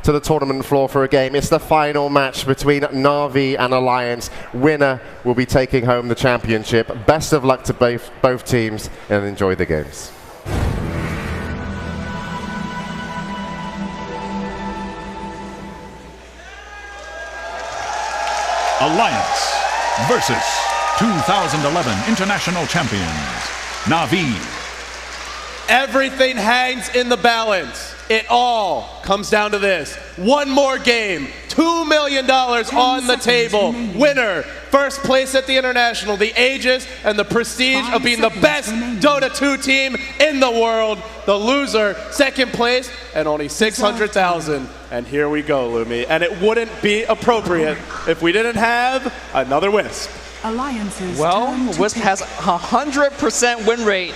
to the tournament floor for a game. It's the final match between Na'Vi and Alliance. Winner will be taking home the championship. Best of luck to both teams, and enjoy the games. Alliance versus 2011 International Champions, Na'Vi. Everything hangs in the balance. It all comes down to this. One more game, $2 million on the table. Winner, first place at the International, the aegis and the prestige of being the best Dota 2 team in the world. The loser, second place, and only 600,000. And here we go, Lumi. And it wouldn't be appropriate if we didn't have another Wisp. Well, Wisp has 100% win rate.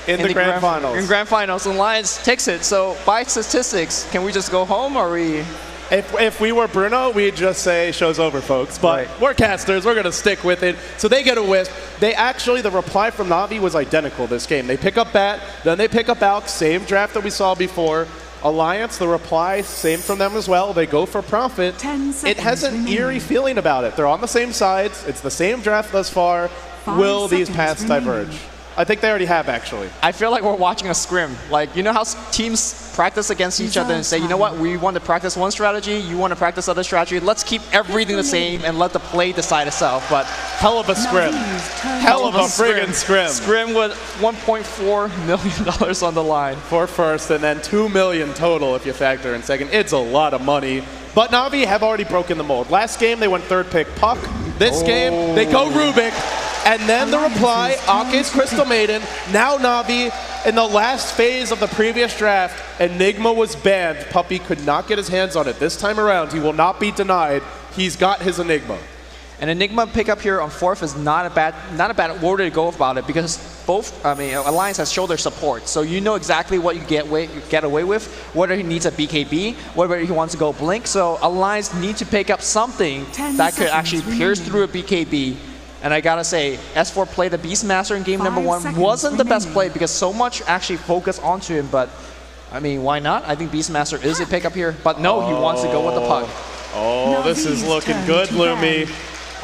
In the grand finals. In grand finals, and Alliance takes it. So by statistics, can we just go home, or are we? If we were Bruno, we'd just say show's over, folks. But we're casters, we're gonna stick with it. So they get a Wisp. They actually, the reply from Na'Vi was identical this game. They pick up Bat, then they pick up Alk, same draft that we saw before. Alliance, the reply, same from them as well. They go for Profit. It has an eerie feeling about it. They're on the same sides. It's the same draft thus far. Will these paths diverge? I think they already have, actually. I feel like we're watching a scrim. Like, you know how teams practice against each other and say, you know what, we want to practice one strategy, you want to practice other strategy, let's keep everything the same and let the play decide itself. But hell of a scrim. Hell of a friggin' scrim. Scrim with $1.4 million on the line. For first, and then $2 million total if you factor in second. It's a lot of money. But Na'Vi have already broken the mold. Last game, they went third pick Puck. This game, they go Rubik. And then the reply, Ake's Crystal Maiden. Now Na'Vi, in the last phase of the previous draft, Enigma was banned. Puppy could not get his hands on it. This time around, he will not be denied. He's got his Enigma. An Enigma pickup here on fourth is not a bad order to go about it, because Alliance has shoulder support, so you know exactly what you get away with, whether he needs a BKB, whether he wants to go Blink. So Alliance need to pick up something that could actually pierce through a BKB. And I gotta say, S4 played the Beastmaster in game number 1 wasn't the best play because so much actually focused onto him, but I mean, why not? I think Beastmaster is a pickup here, but no, he wants to go with the Puck. Oh, this is looking good, Lumi.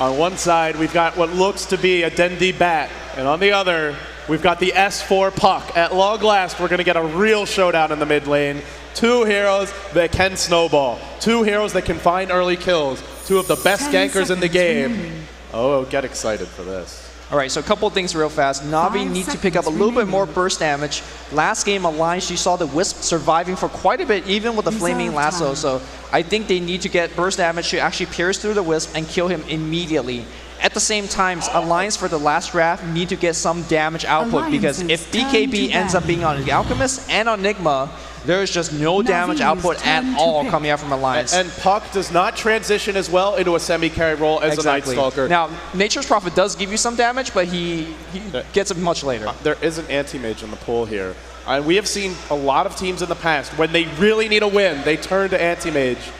On one side, we've got what looks to be a Dendi Bat, and on the other, we've got the S4 Puck. At long last, we're gonna get a real showdown in the mid lane. Two heroes that can snowball. Two heroes that can find early kills. Two of the best gankers in the game. Oh, get excited for this. All right, so a couple of things real fast. Na'Vi need to pick up a little bit more burst damage. Last game, Alliance, you saw the Wisp surviving for quite a bit, even with the Flaming Lasso. So I think they need to get burst damage to actually pierce through the Wisp and kill him immediately. At the same time, Alliance for the last draft need to get some damage output, because if BKB ends up being on the Alchemist and on Enigma, there is just no damage output at all coming out from Alliance. And Puck does not transition as well into a semi-carry role as a Night Stalker. Now, Nature's Prophet does give you some damage, but he gets it much later. There is an anti-mage in the pool here. We have seen a lot of teams in the past, when they really need a win, they turn to anti-mage.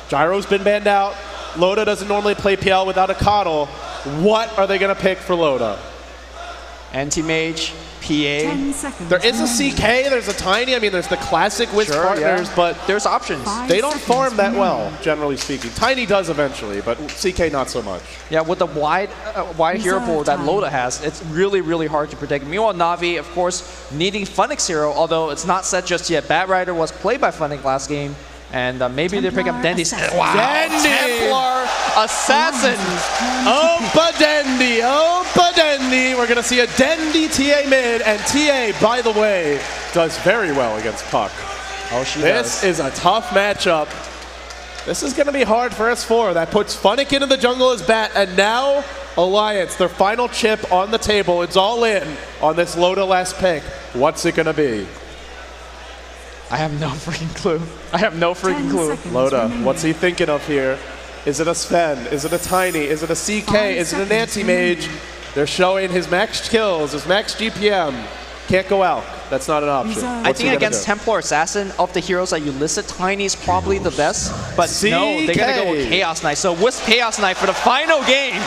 Gyro's been banned out. Loda doesn't normally play PL without a Coddle. What are they going to pick for Loda? Anti-mage, PA. There is a CK, there's a Tiny, I mean, there's the classic Wisp partners, but there's options. They don't farm that well, generally speaking. Tiny does eventually, but CK not so much. Yeah, with the wide hero pool that Loda has, it's really, really hard to predict. Meanwhile, Na'Vi, of course, needing Funix hero, although it's not set just yet. Bat Rider was played by Funix last game, and maybe they pick up Dendy. Wow, Dendi! Templar Assassin! Opa Dendi, Opa Dendi! We're going to see a Dendi TA mid, and TA, by the way, does very well against Puck. Oh, she does. This is a tough matchup. This is going to be hard for S4. That puts Funnick into the jungle as Bat, and now Alliance, their final chip on the table. It's all in on this Loda last pick. What's it going to be? I have no freaking clue. I have no freaking clue. Loda, what's he thinking of here? Is it a Sven? Is it a Tiny? Is it a CK? Is it an anti-mage? They're showing his max kills, his max GPM. Can't go out. That's not an option. I think against Templar Assassin, of the heroes that you listed, Tiny is probably the best. But no, they're going to go with Chaos Knight. So Wisp Chaos Knight for the final game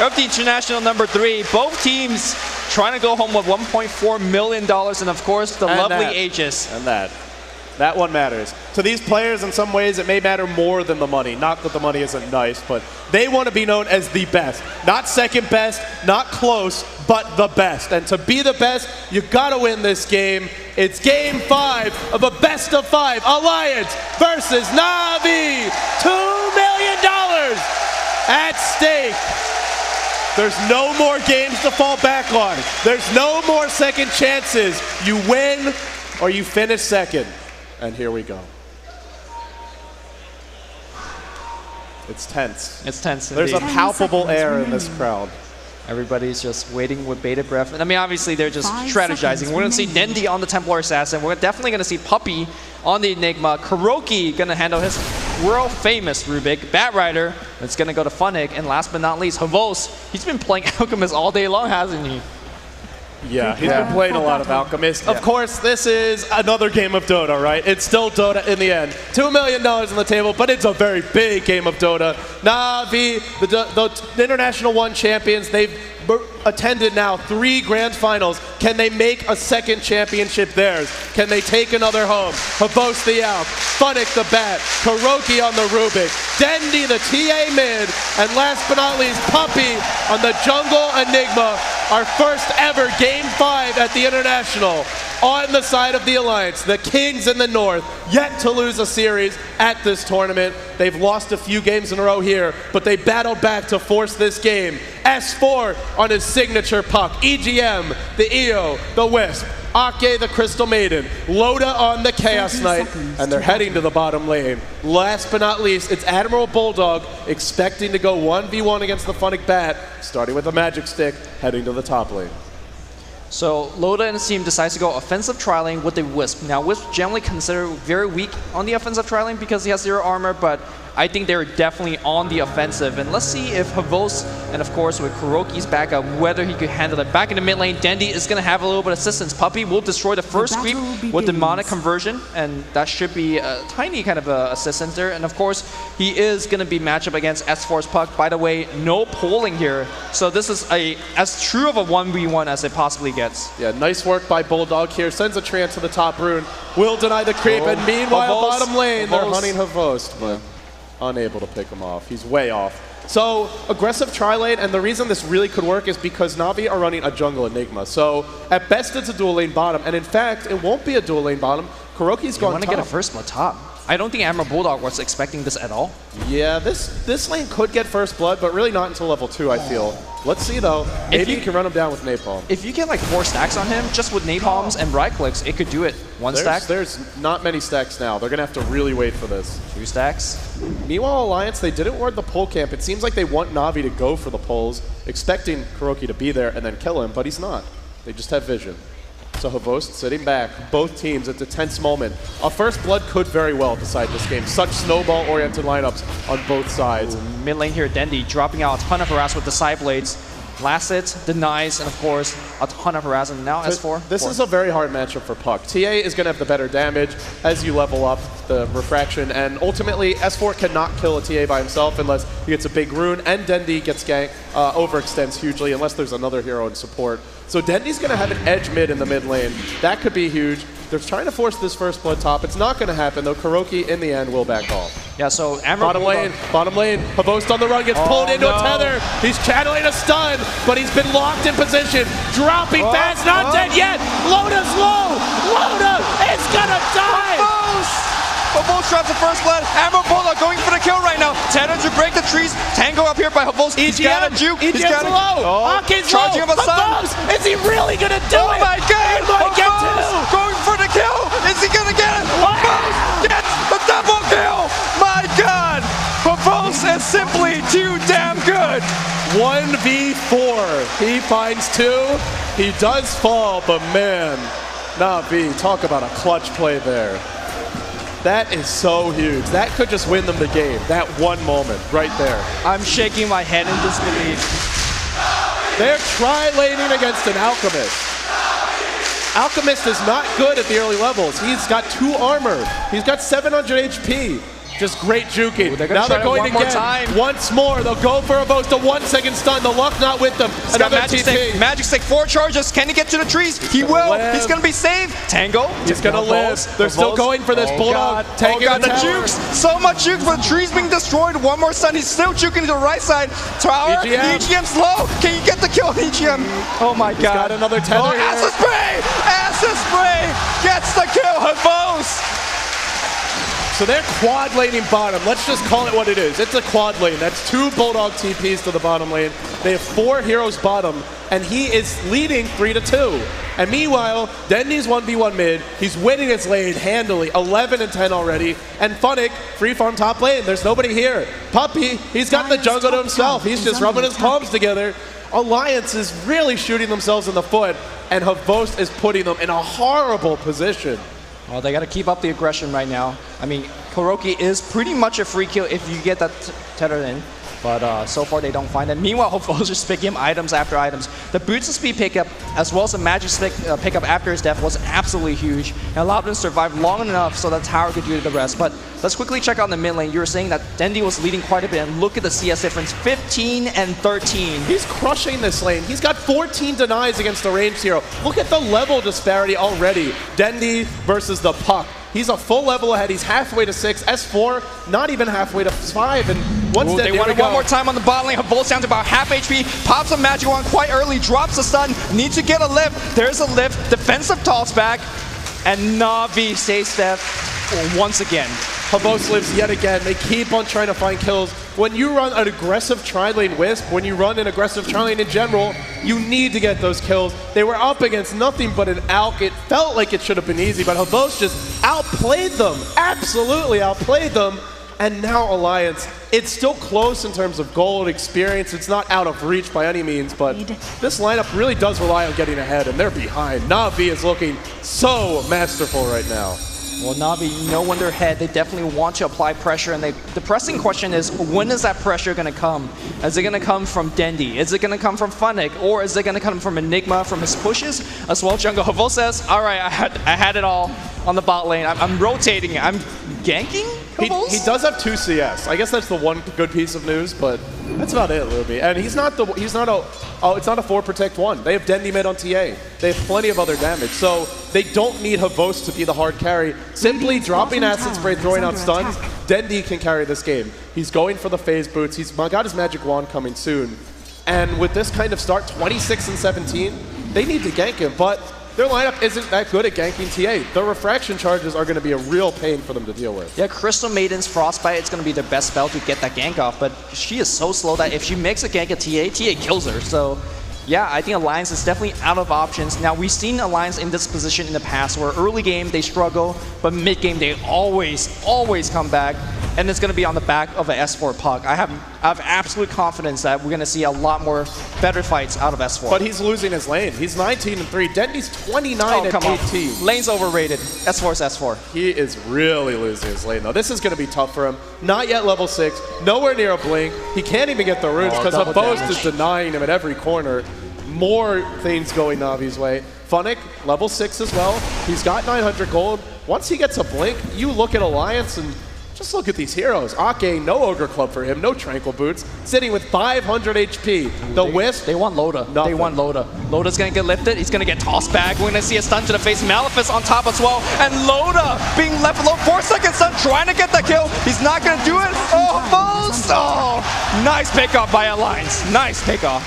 of the International number 3. Both teams trying to go home with $1.4 million. And of course, the lovely Aegis. And that. That one matters. To these players, in some ways, it may matter more than the money. Not that the money isn't nice, but they want to be known as the best. Not second best, not close, but the best. And to be the best, you got to win this game. It's game 5 of a best of 5. Alliance versus Na'Vi. $2 million at stake. There's no more games to fall back on. There's no more second chances. You win or you finish second. And here we go. It's tense. It's tense. There's a Indeed. palpable air in this crowd. Everybody's just waiting with bated breath. And I mean, obviously, they're just strategizing. We're going to see Dendi on the Templar Assassin. We're definitely going to see Puppey on the Enigma. Kuroki going to handle his world-famous Rubik. Bat Rider, it's going to go to Funnick. And last but not least, Havos. He's been playing Alchemist all day long, hasn't he? Yeah, he's been playing a lot of Alchemist. Of course, this is another game of Dota, right? It's still Dota in the end. $2 million on the table, but it's a very big game of Dota. Na'Vi, the International 1 champions, they've attended now 3 grand finals. Can they make a second championship theirs? Can they take another home? Havos the Alk, Funnick the Bat, Kuroki on the Rubik, Dendi the TA mid, and last but not least, Puppey on the Jungle Enigma. Our first ever Game 5 at the International on the side of the Alliance. The Kings in the North, yet to lose a series at this tournament. They've lost a few games in a row here, but they battled back to force this game. S4 on his signature puck. EGM, the EO, the Wisp. Ake, the Crystal Maiden. Loda on the Chaos Knight. And they're heading to the bottom lane. Last but not least, it's Admiral Bulldog expecting to go 1v1 against the Funnick Bat, starting with a Magic Stick, heading to the top lane. So Loda and his team decides to go offensive trialing with the Wisp. Now Wisp generally considered very weak on the offensive trialing because he has 0 armor, but I think they're definitely on the offensive. And let's see if Havos, and of course with Kuroki's backup, whether he could handle it. Back in the mid lane, Dendi is going to have a little bit of assistance. Puppey will destroy the first creep with demonic conversion, and that should be a tiny kind of assistance there. And of course, he is going to be matched up against S4's puck. By the way, no polling here, so this is as true of a 1v1 as it possibly gets. Yeah, nice work by Bulldog here. Sends a Treant to the top rune. Will deny the creep, and meanwhile, Havos, bottom lane, they're Havos. hunting Havos, but unable to pick him off. He's way off. So, aggressive tri-lane, and the reason this really could work is because Na'Vi are running a jungle Enigma. So, at best, it's a dual lane bottom, and in fact, it won't be a dual lane bottom. Kuroki's gone top. Want to get a first blood top. I don't think Admiral Bulldog was expecting this at all. Yeah, this lane could get first blood, but really not until level 2, I feel. Let's see, though. Maybe you can run him down with Napalm. If you get like 4 stacks on him, just with Napalms and right clicks, it could do it. Stack. There's not many stacks now. They're going to have to really wait for this. 2 stacks. Meanwhile, Alliance, they didn't ward the pole camp. It seems like they want Na'Vi to go for the poles, expecting Kuroki to be there and then kill him, but he's not. They just have vision. So Havos sitting back, both teams at the tense moment. A first blood could very well decide this game. Such snowball-oriented lineups on both sides. Mid lane here, Dendi dropping out a ton of harass with the side blades. Last hit, denies, and of course, a ton of harass. And now S4. This is a very hard matchup for Puck. TA is going to have the better damage as you level up the refraction, and ultimately, S4 cannot kill a TA by himself unless he gets a big rune, and Dendi gets ganked, overextends hugely unless there's another hero in support. So Dendi's going to have an edge mid in the mid lane. That could be huge. They're trying to force this first blood top. It's not going to happen, though. Kuroki, in the end, will back off. Yeah, so Admiral Bottom lane. Havos on the run, gets pulled into a tether. He's channeling a stun, but he's been locked in position. Dropping fast, not dead yet. Loda's low. Loda is going to die. Havos drops the first blood. Admiral Bulldog going for the kill right now. Tanner to break the trees. Tango up here by Havos. He's got a juke. He's got a low. Ake's charging low. him aside. Is he really going to do it? Oh my god! He might get two. Going for the kill. Is he going to get it? Havos gets the double kill. My god! Havos is simply too damn good. 1v4. He finds 2. He does fall, but man, Na'Vi, talk about a clutch play there. That is so huge. That could just win them the game. That one moment right there. I'm shaking my head in disbelief. They're tri-laning against an Alchemist. Alchemist is not good at the early levels. He's got 2 armor. He's got 700 HP. Just great juking. Ooh, Now they're going one more again. time. Once more. They'll go for a boast. A 1 second stun. The luck not with them. He's got Another magic TP. stick. Magic stick. 4 charges. Can he get to the trees? He will. live. He's gonna be saved. Tango. He's going to live. They're still going for this. Bulldog taking the tower. jukes. So much jukes for the trees being destroyed. One more stun. He's still juking to the right side. Tower. EGM's low. Can you get the kill on EGM? Oh my god. Got another tether here. Acid spray. Acid spray gets the kill. Havos. So they're quad laning bottom. Let's just call it what it is. It's a quad lane. That's 2 Bulldog TPs to the bottom lane. They have 4 heroes bottom, and he is leading 3-2. And meanwhile, Dendy's 1v1 mid. He's winning his lane handily, 11 and 10 already. And Funnick, free farm top lane. There's nobody here. Puppy, he's got the jungle to himself. He's just rubbing his palms together. Alliance is really shooting themselves in the foot, and Havost is putting them in a horrible position. Well, they got to keep up the aggression right now. I mean, Kuroki is pretty much a free kill if you get that tether in. But so far they don't find it. Meanwhile, Havo's just picking him items after items. The boots and speed pickup, as well as the magic stick pickup after his death, was absolutely huge and allowed him to survive long enough so that tower could do the rest. But let's quickly check out the mid lane. You were saying that Dendy was leading quite a bit, and look at the CS difference, 15 and 13. He's crushing this lane. He's got 14 denies against the ranged hero. Look at the level disparity already. Dendy versus the Puck. He's a full level ahead. He's halfway to 6. S4, not even halfway to 5. And what's that? They want it one more time on the bot lane. Havo's down to about half HP. Pops a magic wand quite early. Drops a stun. Needs to get a lift. There's a lift. Defensive toss back. And Na'Vi stays dead once again. Havos lives yet again. They keep on trying to find kills. When you run an aggressive tri-lane Wisp, when you run an aggressive tri-lane in general, you need to get those kills. They were up against nothing but an ALK. It felt like it should have been easy, but Havos just outplayed them. Absolutely outplayed them. And now Alliance, it's still close in terms of gold experience. It's not out of reach by any means, but this lineup really does rely on getting ahead, and they're behind. Na'Vi is looking so masterful right now. Well, Na'Vi, no wonder ahead. They definitely want to apply pressure, and the pressing question is, when is that pressure going to come? Is it going to come from Dendy? Is it going to come from Funnick? Or is it going to come from Enigma, from his pushes? As well, Jungle Havo says, all right, I had it all on the bot lane. I'm rotating. I'm ganking He does have 2 CS. I guess that's the one good piece of news, but that's about it, Luby. And it's not a 4 protect 1. They have Dendy mid on TA. They have plenty of other damage, so they don't need Havos to be the hard carry. Simply dropping acid spray, throwing out stuns, Dendy can carry this game. He's going for the phase boots. He's got his magic wand coming soon. And with this kind of start, 26 and 17, they need to gank him, but their lineup isn't that good at ganking TA. The refraction charges are going to be a real pain for them to deal with. Yeah, Crystal Maiden's Frostbite is going to be their best spell to get that gank off, but she is so slow that if she makes a gank at TA kills her. So yeah, I think Alliance is definitely out of options. Now, we've seen Alliance in this position in the past where early game they struggle, but mid game they always come back. And it's going to be on the back of an S4 Puck. I have absolute confidence that we're going to see a lot more better fights out of S4. But he's losing his lane. He's 19 and 3. Dendy's 29 and 18. Lane's overrated. S4's S4. He is really losing his lane, though. This is going to be tough for him. Not yet level 6. Nowhere near a blink. He can't even get the runes because Havost is denying him at every corner. More things going Na'Vi's way. Funnick, level 6 as well. He's got 900 gold. Once he gets a blink, you look at Alliance and just look at these heroes. Ake, no Ogre Club for him, no Tranquil Boots, sitting with 500 HP. The Wisp. They want Loda. Nothing. They want Loda. Loda's going to get lifted. He's going to get tossed back. We're going to see a stun to the face. Malefice on top as well. And Loda being left alone. 4 seconds stun, trying to get the kill. He's not going to do it. Oh, Foes! Oh, nice pickup by Alliance. Nice pickup.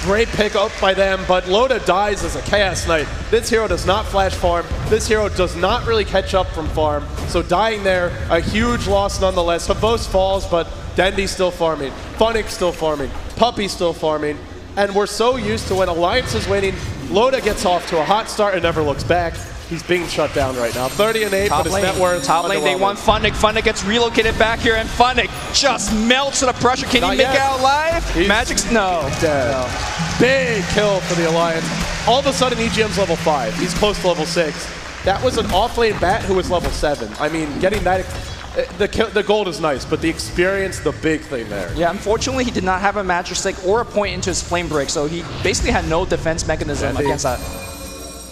Great pickup by them, but Loda dies as a Chaos Knight. This hero does not flash farm. This hero does not really catch up from farm. So dying there, a huge loss nonetheless. Havos falls, but Dendy's still farming. Funnick's still farming. Puppy's still farming. And we're so used to when Alliance is winning, Loda gets off to a hot start and never looks back. He's being shut down right now. 30 and 8, but his net worth. Top lane, they want Funnick. Funnick gets relocated back here, and Funnick just melts to the pressure. Can he make it out alive? Magic's no. Dead. No. Big kill for the Alliance. All of a sudden, EGM's level 5. He's close to level 6. That was an off-lane bat who was level 7. I mean, getting that... The gold is nice, but the experience, the big thing there. Yeah, unfortunately, he did not have a magic stick or a point into his flame break, so he basically had no defense mechanism against that.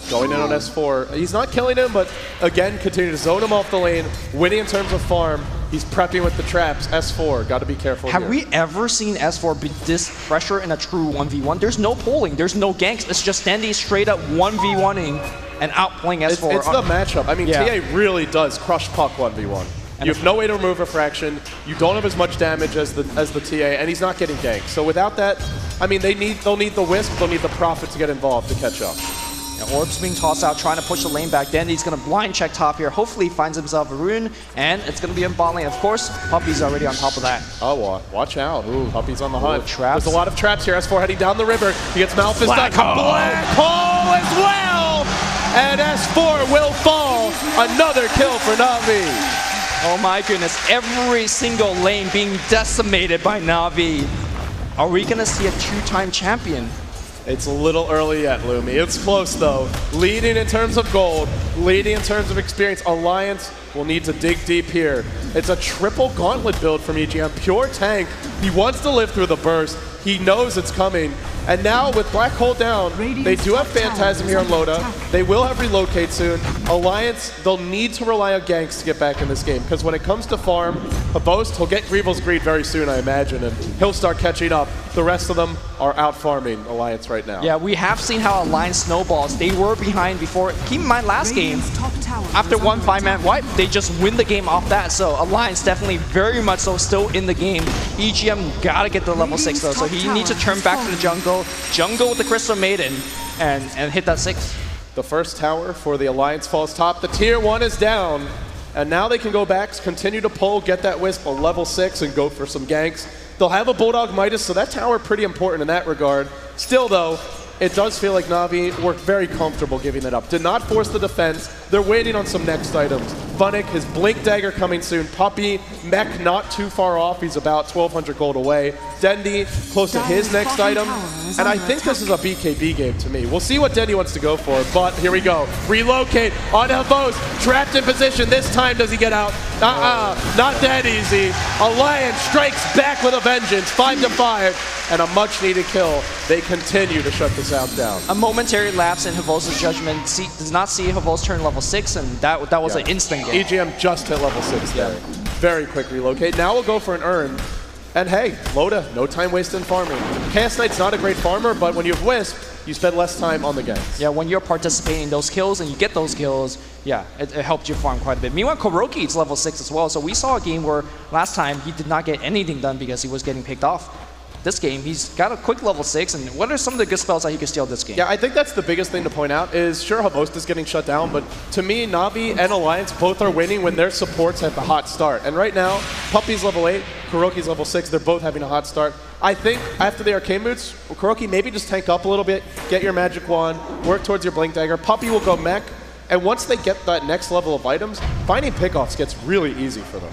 Going in on S4. He's not killing him, but again, continue to zone him off the lane, winning in terms of farm. He's prepping with the traps. S4, got to be careful Have here. we ever seen S4 be this pressure in a true 1v1? There's no polling, there's no ganks. It's just Dendy straight up 1v1ing and outplaying S4. It's the matchup. I mean, TA really does crush puck 1v1. You have no way to remove refraction. You don't have as much damage as the TA, and he's not getting ganked. So without that, I mean, they'll need the Wisp, they'll need the Prophet to get involved to catch up. Yeah, Orb's being tossed out, trying to push the lane back. Dendy's going to blind check top here. Hopefully he finds himself a rune, and it's going to be in bot lane. Of course, Puppy's already on top of that. Oh, watch out. Ooh, Puppy's on the hunt. Traps. There's a lot of traps here. S4 heading down the river. He gets Malphus stuck. Black hole as well! And S4 will fall. Another kill for Na'Vi. Oh my goodness, every single lane being decimated by Na'Vi. Are we going to see a two-time champion? It's a little early yet, Lumi. It's close, though. Leading in terms of gold, leading in terms of experience. Alliance will need to dig deep here. It's a triple gauntlet build from EGM. Pure tank. He wants to live through the burst. He knows it's coming. And now with Black Hole down, they do have Phantasm here on Loda. They will have Relocate soon. Alliance, they'll need to rely on ganks to get back in this game. Because when it comes to farm, Havost, he'll get Greevil's Greed very soon, I imagine. And he'll start catching up. The rest of them are out farming Alliance right now. Yeah, we have seen how Alliance snowballs. They were behind before. Keep in mind, last game, after one 5-man wipe, they just win the game off that. So Alliance definitely very much so still in the game. EGM gotta get to level 6 though, so he needs to turn back to the jungle with the Crystal Maiden, and hit that 6. The first tower for the Alliance falls top. The tier 1 is down, and now they can go back, continue to pull, get that Wisp a level 6, and go for some ganks. They'll have a Bulldog Midas, so that tower pretty important in that regard. Still though, it does feel like Na'Vi were very comfortable giving it up. Did not force the defense. They're waiting on some next items. Funnick, his Blink Dagger coming soon. Puppy, Mech not too far off. He's about 1,200 gold away. Dendy, close to his next item. And I think this is a BKB game to me. We'll see what Dendy wants to go for, but here we go. Relocate on Havost, trapped in position. This time does he get out? Not that easy. Alliance strikes back with a vengeance, 5-5, and a much needed kill. They continue to shut this out down. A momentary lapse in Havost's judgment. Does not see Havost turn level 6, and that was an instant game. EGM just hit level 6 there. Very quick relocate. Now we'll go for an Urn. And hey, Loda, no time wasted in farming. Chaos Knight's not a great farmer, but when you have Wisp, you spend less time on the ganks. Yeah, when you're participating in those kills and you get those kills, yeah, it helps you farm quite a bit. Meanwhile, Kuroki is level 6 as well, so we saw a game where last time he did not get anything done because he was getting picked off. This game, he's got a quick level 6, and what are some of the good spells that he could steal this game? Yeah, I think that's the biggest thing to point out is, sure, Havost is getting shut down, but to me, Na'Vi and Alliance both are winning when their supports have the hot start. And right now, Puppy's level 8, Kuroki's level 6, they're both having a hot start. I think after the Arcane Boots, Kuroki maybe just tank up a little bit, get your Magic Wand, work towards your Blink Dagger. Puppy will go Mech, and once they get that next level of items, finding pickoffs gets really easy for them.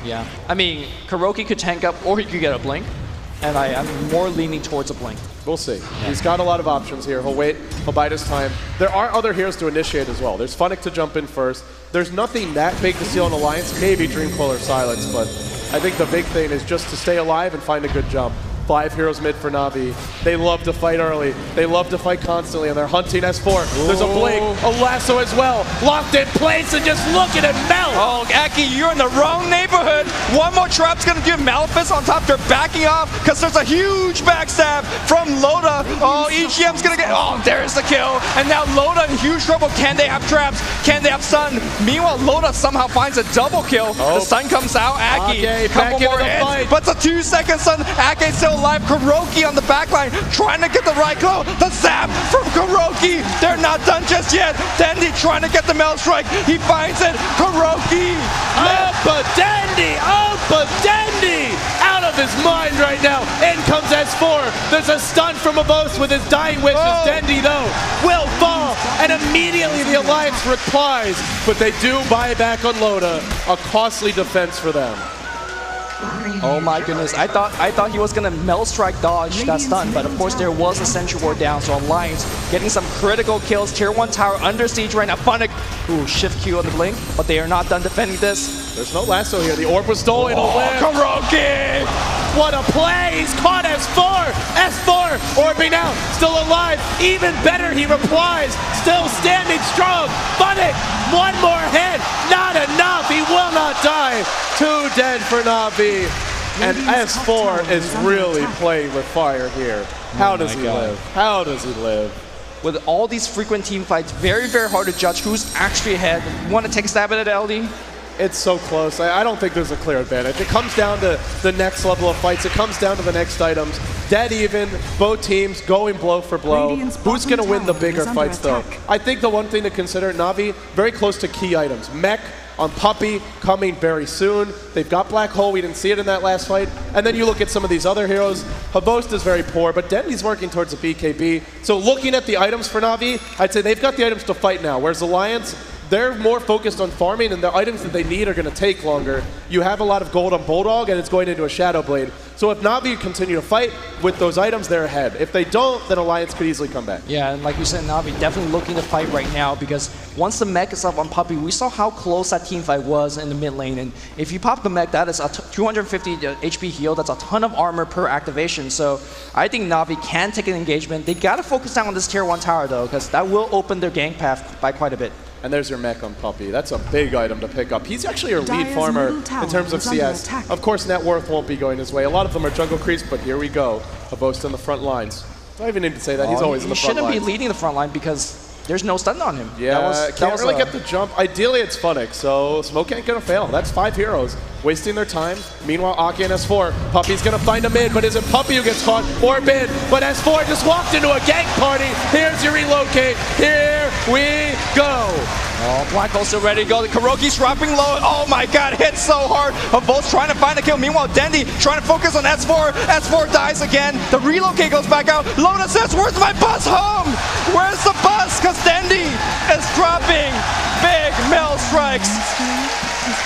Yeah, I mean, Kuroki could tank up or he could get a Blink. And I'm more leaning towards a Blink. We'll see. Yeah. He's got a lot of options here. He'll wait. He'll bide his time. There are other heroes to initiate as well. There's Funnick to jump in first. There's nothing that big to steal an Alliance. Maybe Dreamcoil or Silence, but I think the big thing is just to stay alive and find a good jump. 5 heroes mid for Na'Vi. They love to fight early. They love to fight constantly, and they're hunting S4. Ooh. There's a Blink, a Lasso as well. Locked in place, and just look at it melt! Oh, Aki, you're in the wrong neighborhood. One more trap's gonna give Malphus on top. They're backing off, because there's a huge backstab from Loda. Oh, EGM's gonna get, oh, there's the kill. And now Loda in huge trouble. Can they have traps? Can they have stun? Meanwhile, Loda somehow finds a double kill. The stun comes out. Aki, couple more hits, but it's a 2-second stun. Aki still alive. Kuroki on the backline trying to get the right glow. The zap from Kuroki. They're not done just yet. Dendy trying to get the Mel Strike. He finds it. Kuroki. Dendy! Dendy! Out of his mind right now. In comes S4. There's a stun from Havost with his dying wishes. Dendy, though, will fall. And immediately the Alliance replies. But they do buy back on Loda. A costly defense for them. Oh my goodness, I thought he was gonna Mel Strike dodge that stun, but of course there was a Sentry Ward down, so Alliance getting some critical kills. Tier 1 tower under siege right now. Funnick, shift Q on the Blink, but they are not done defending this. There's no lasso here. The orb was stolen. Kuroki! what a play! He's caught S4! S4 orbing out, still alive. Even better, he replies, still standing strong. Funnick, one more hit, not enough. He will not die. 2 dead for Na'Vi. And S4 is really playing with fire here. How does he live? How does he live? With all these frequent team fights, very, very hard to judge who's actually ahead. Want to take a stab at it, LD? It's so close. I don't think there's a clear advantage. It comes down to the next level of fights. It comes down to the next items. Dead even, both teams going blow for blow. Who's going to win the bigger fights, though? I think the one thing to consider, Na'Vi, very close to key items. Mech on Puppey coming very soon. They've got Black Hole. We didn't see it in that last fight. And then you look at some of these other heroes. Havost is very poor, but Dendy's working towards a BKB. So looking at the items for Na'Vi, I'd say they've got the items to fight now, whereas Alliance, they're more focused on farming, and the items that they need are going to take longer. You have a lot of gold on Bulldog, and it's going into a Shadow Blade. So if Na'Vi continue to fight with those items, they're ahead. If they don't, then Alliance could easily come back. Yeah, and like you said, Na'Vi definitely looking to fight right now, because once the mech is up on Puppey, we saw how close that team fight was in the mid lane. And if you pop the mech, that is a 250 HP heal. That's a ton of armor per activation. So I think Na'Vi can take an engagement. They got to focus down on this tier 1 tower, though, because that will open their gank path by quite a bit. And there's your mech on Puppey. That's a big item to pick up. He's actually your lead farmer in terms of CS. Of course, net worth won't be going his way. A lot of them are jungle creeps, but here we go. Havost in the front lines. I don't even need to say that. He's always in the front lines. He shouldn't be leading the front line because there's no stun on him. Yeah, can't really get the jump. Ideally, it's Funnick, so Smoke ain't gonna fail. That's 5 heroes wasting their time. Meanwhile, Aki and S4. Puppey's gonna find a mid, but is it Puppey who gets caught or mid? But S4 just walked into a gank party. Here's your relocate. Here we go. Oh, Black Hole still ready to go. The Kuroki's dropping low. Oh my god, hit so hard. Both trying to find a kill. Meanwhile, Dendy trying to focus on S4. S4 dies again. The relocate goes back out. Lotus says, where's my bus home? Where's the bus? Because Dendy is dropping big mill strikes.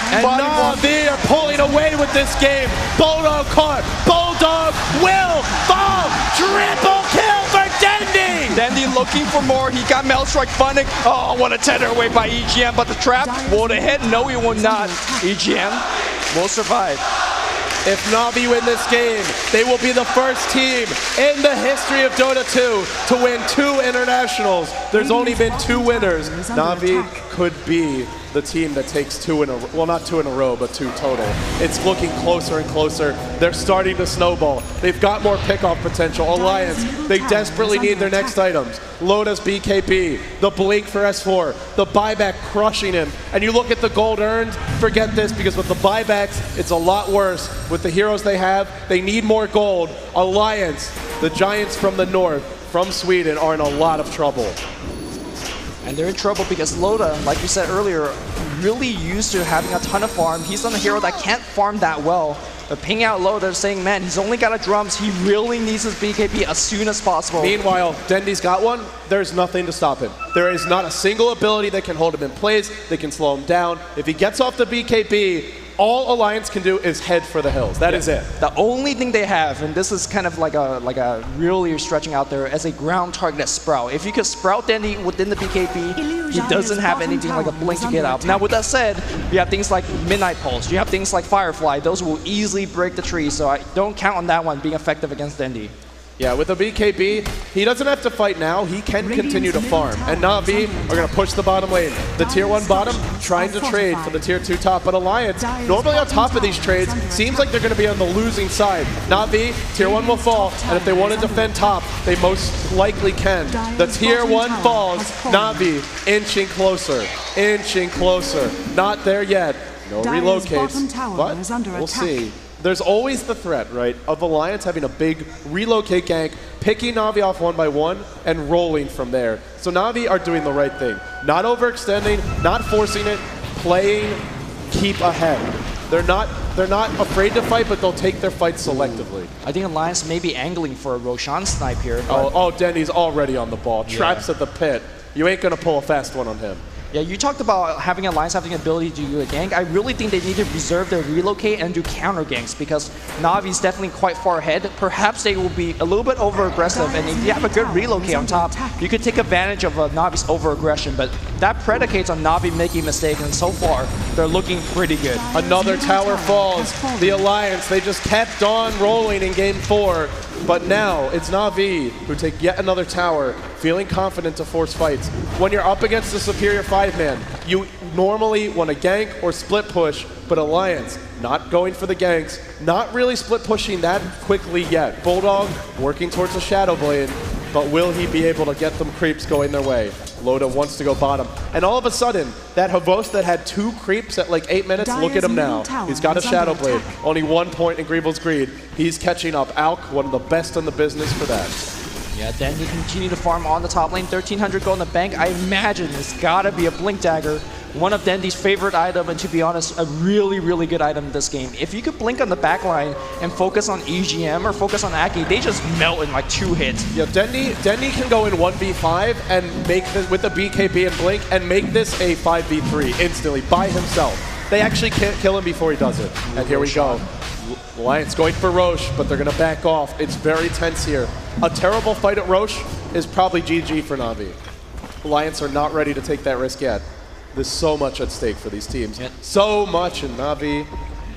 And Na'Vi are pulling away with this game. Bulldog caught. Bulldog will fall. Triple kill for Dendy. Dendy looking for more. He got Maelstrike Funnick. Oh, what a tether away by EGM. But the trap, will it hit? No, he will not. EGM will survive. If Na'Vi win this game, they will be the first team in the history of Dota 2 to win 2 internationals. There's only been 2 winners. Na'Vi could be the team that takes 2 in a row. Well, not 2 in a row, but 2 total. It's looking closer and closer. They're starting to snowball. They've got more pickoff potential. Alliance, they desperately need their next items. Lotus BKB, the blink for S4, the buyback crushing him. And you look at the gold earned, forget this, because with the buybacks, it's a lot worse. With the heroes they have, they need more gold. Alliance, the giants from the north, from Sweden, are in a lot of trouble. And they're in trouble because Loda, like we said earlier, really used to having a ton of farm. He's on a hero that can't farm that well. But ping out Loda saying, man, he's only got a drums. He really needs his BKB as soon as possible. Meanwhile, Dendy's got one. There's nothing to stop him. There is not a single ability that can hold him in place. They can slow him down. If he gets off the BKB, all Alliance can do is head for the hills. That is it. The only thing they have, and this is kind of like a really stretching out there, as a ground target Sprout. If you could Sprout Dendy within the BKB, he doesn't have anything like a blink to get out. Now with that said, you have things like Midnight Pulse, you have things like Firefly, those will easily break the tree, so I don't count on that one being effective against Dendy. Yeah, with the BKB, he doesn't have to fight now. He can continue to farm. And Na'Vi are going to push the bottom lane. The tier 1 bottom trying to trade for the tier 2 top. But Alliance, normally on top of these trades, seems like they're going to be on the losing side. Na'Vi, tier 1 will fall. And if they want to defend top, they most likely can. The tier 1 falls. Na'Vi inching closer. Inching closer. Not there yet. No relocates. But we'll see. There's always the threat, right, of Alliance having a big relocate gank, picking Na'Vi off 1 by 1, and rolling from there. So Na'Vi are doing the right thing. Not overextending, not forcing it, playing, keep ahead. They're not afraid to fight, but they'll take their fights selectively. I think Alliance may be angling for a Roshan snipe here. Oh, Denny's already on the ball. Traps at the pit. You ain't going to pull a fast one on him. Yeah, you talked about having Alliance having the ability to do a gank. I really think they need to reserve their relocate and do counter ganks because Na'Vi's definitely quite far ahead. Perhaps they will be a little bit over aggressive, and if you have a good relocate on top, you could take advantage of Na'Vi's over aggression. But that predicates on Na'Vi making mistakes, and so far, they're looking pretty good. Another tower falls. The Alliance, they just kept on rolling in game 4. But now it's Na'Vi who take yet another tower, feeling confident to force fights. When you're up against a superior 5-man, you normally want to gank or split push, but Alliance not going for the ganks, not really split pushing that quickly yet. Bulldog working towards the Shadow Blade, but will he be able to get them creeps going their way? Loda wants to go bottom. And all of a sudden, that Havos that had 2 creeps at like 8 minutes, look at him now. He's got a Shadow Blade. Only 1 point in Greevil's Greed. He's catching up. Alk, one of the best in the business for that. Yeah, then you continue to farm on the top lane. 1,300 gold in the bank. I imagine it's gotta be a Blink Dagger. One of Dendi's favorite item, and to be honest, a really, really good item in this game. If you could blink on the back line and focus on EGM or focus on Aki, they just melt in like 2 hits. Yeah, Dendi can go in 1v5 and make this with the BKB and blink and make this a 5v3 instantly by himself. They actually can't kill him before he does it. And here we go. Alliance going for Roche, but they're going to back off. It's very tense here. A terrible fight at Roche is probably GG for Na'Vi. Alliance are not ready to take that risk yet. There's so much at stake for these teams. Yep. So much, and Na'Vi,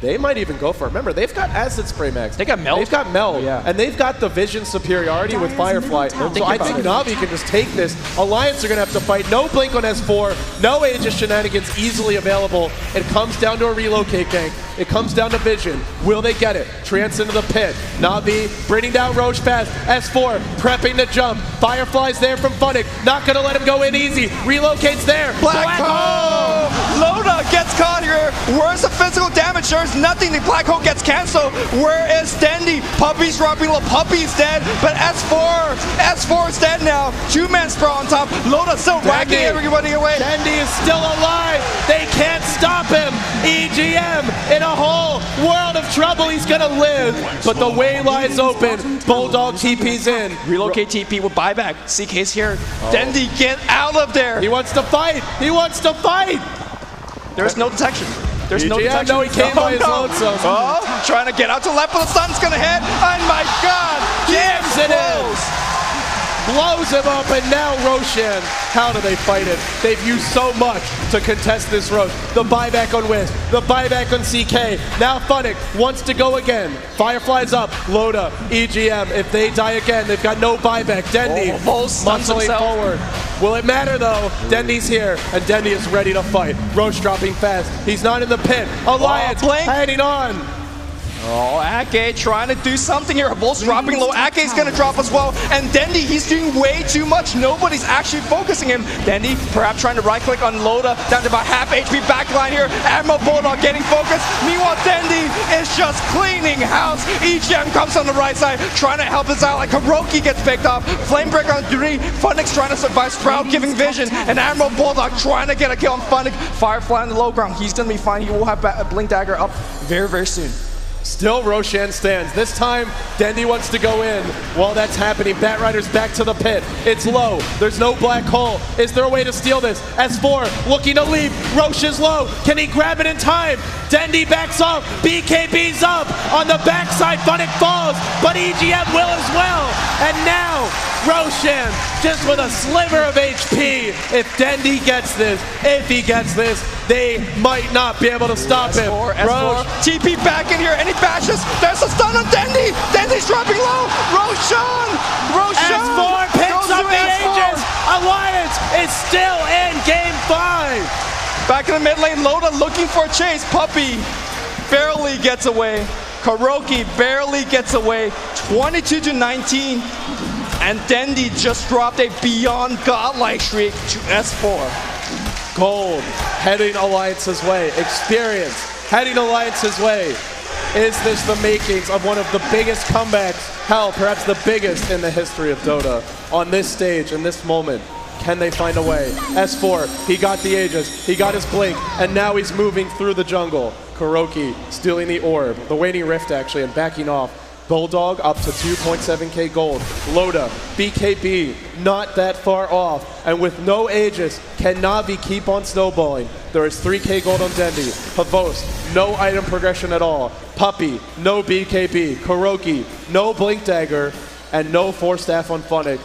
they might even go for it. Remember, they've got Acid Spray Max. They got Meld. They've got Meld. Yeah. And they've got the vision superiority with Firefly. So I think Na'Vi can just take this. Alliance are going to have to fight. No Blink on S4. No Aegis shenanigans easily available. It comes down to a relocate gank. It comes down to vision. Will they get it? Trance into the pit. Na'Vi bringing down Roche fast. S4 prepping to jump. Firefly's there from Funnick. Not going to let him go in easy. Relocates there. Black Hole! Loda gets caught here. Where's the physical damage? There's nothing. The Black Hole gets canceled. Where is Dendi? Puppy's dropping low. Puppy's dead. But S4 is dead now. 2-man sprawl on top. Loda still racking everybody away. Dendi is still alive. They can't stop him. EGM in a whole world of trouble. He's going to live. But the way lies open. Bulldog TP's in. Relocate TP with buyback. CK's here. Dendi, get out of there. He wants to fight. He wants to fight. There's no detection. There's no Yeah, detection. no, he came by his lonesome. Oh, trying to get out to left, but the stun's gonna hit. Oh my God! Jams it in. Blows him up, and now Roshan. How do they fight it? They've used so much to contest this Roche. The buyback on Wisp, the buyback on CK. Now Funnick wants to go again. Firefly's up. Loda, EGM. If they die again, they've got no buyback. Dendi muscling forward. Will it matter though? Dendi's here, and Dendi is ready to fight. Roche dropping fast. He's not in the pit. Alliance heading on. Oh, Ake trying to do something here. Bolt's dropping low. Ake's gonna drop as well. And Dendi, he's doing way too much. Nobody's actually focusing him. Dendi perhaps trying to right-click on Loda. Down to about half HP backline here. Admiral Bulldog getting focused. Meanwhile, Dendi is just cleaning house. EGM comes on the right side, trying to help us out. Like Hiroki gets picked off. Flamebreaker on 3. Funnick's trying to survive. Sprout giving vision. And Admiral Bulldog trying to get a kill on Funnick. Firefly on the low ground. He's gonna be fine. He will have a Blink Dagger up very, very soon. Still Roshan stands. This time, Dendi wants to go in. While that's happening, Batrider's back to the pit. It's low. There's no black hole. Is there a way to steal this? S4 looking to leave. Roche is low. Can he grab it in time? Dendi backs off. BKB's up. On the backside, Funnick falls, but EGM will as well. And now, Roshan just with a sliver of HP. If Dendi gets this, they might not be able to stop him. S4, TP back in here, and he bashes. There's a stun on Dendi. Dendi's dropping low. Roshan S4 picks up the Aegis. Alliance is still in game 5. Back in the mid lane, Loda looking for a chase. Puppy barely gets away. Kuroki barely gets away. 22-19. And Dendi just dropped a beyond godlike streak to S4. Gold heading Alliance's way. Experience heading Alliance's way. Is this the makings of one of the biggest comebacks, hell, perhaps the biggest in the history of Dota? On this stage, in this moment, can they find a way? S4, he got the Aegis, he got his Blink, and now he's moving through the jungle. Kuroki stealing the orb, the Waning Rift actually, and backing off. Bulldog up to 2.7k gold. Loda, BKB, not that far off. And with no Aegis, can Na'Vi keep on snowballing? There is 3k gold on Dendi. Havos, no item progression at all. Puppy, no BKB. Kuroki, no Blink Dagger, and no Force Staff on Funnick.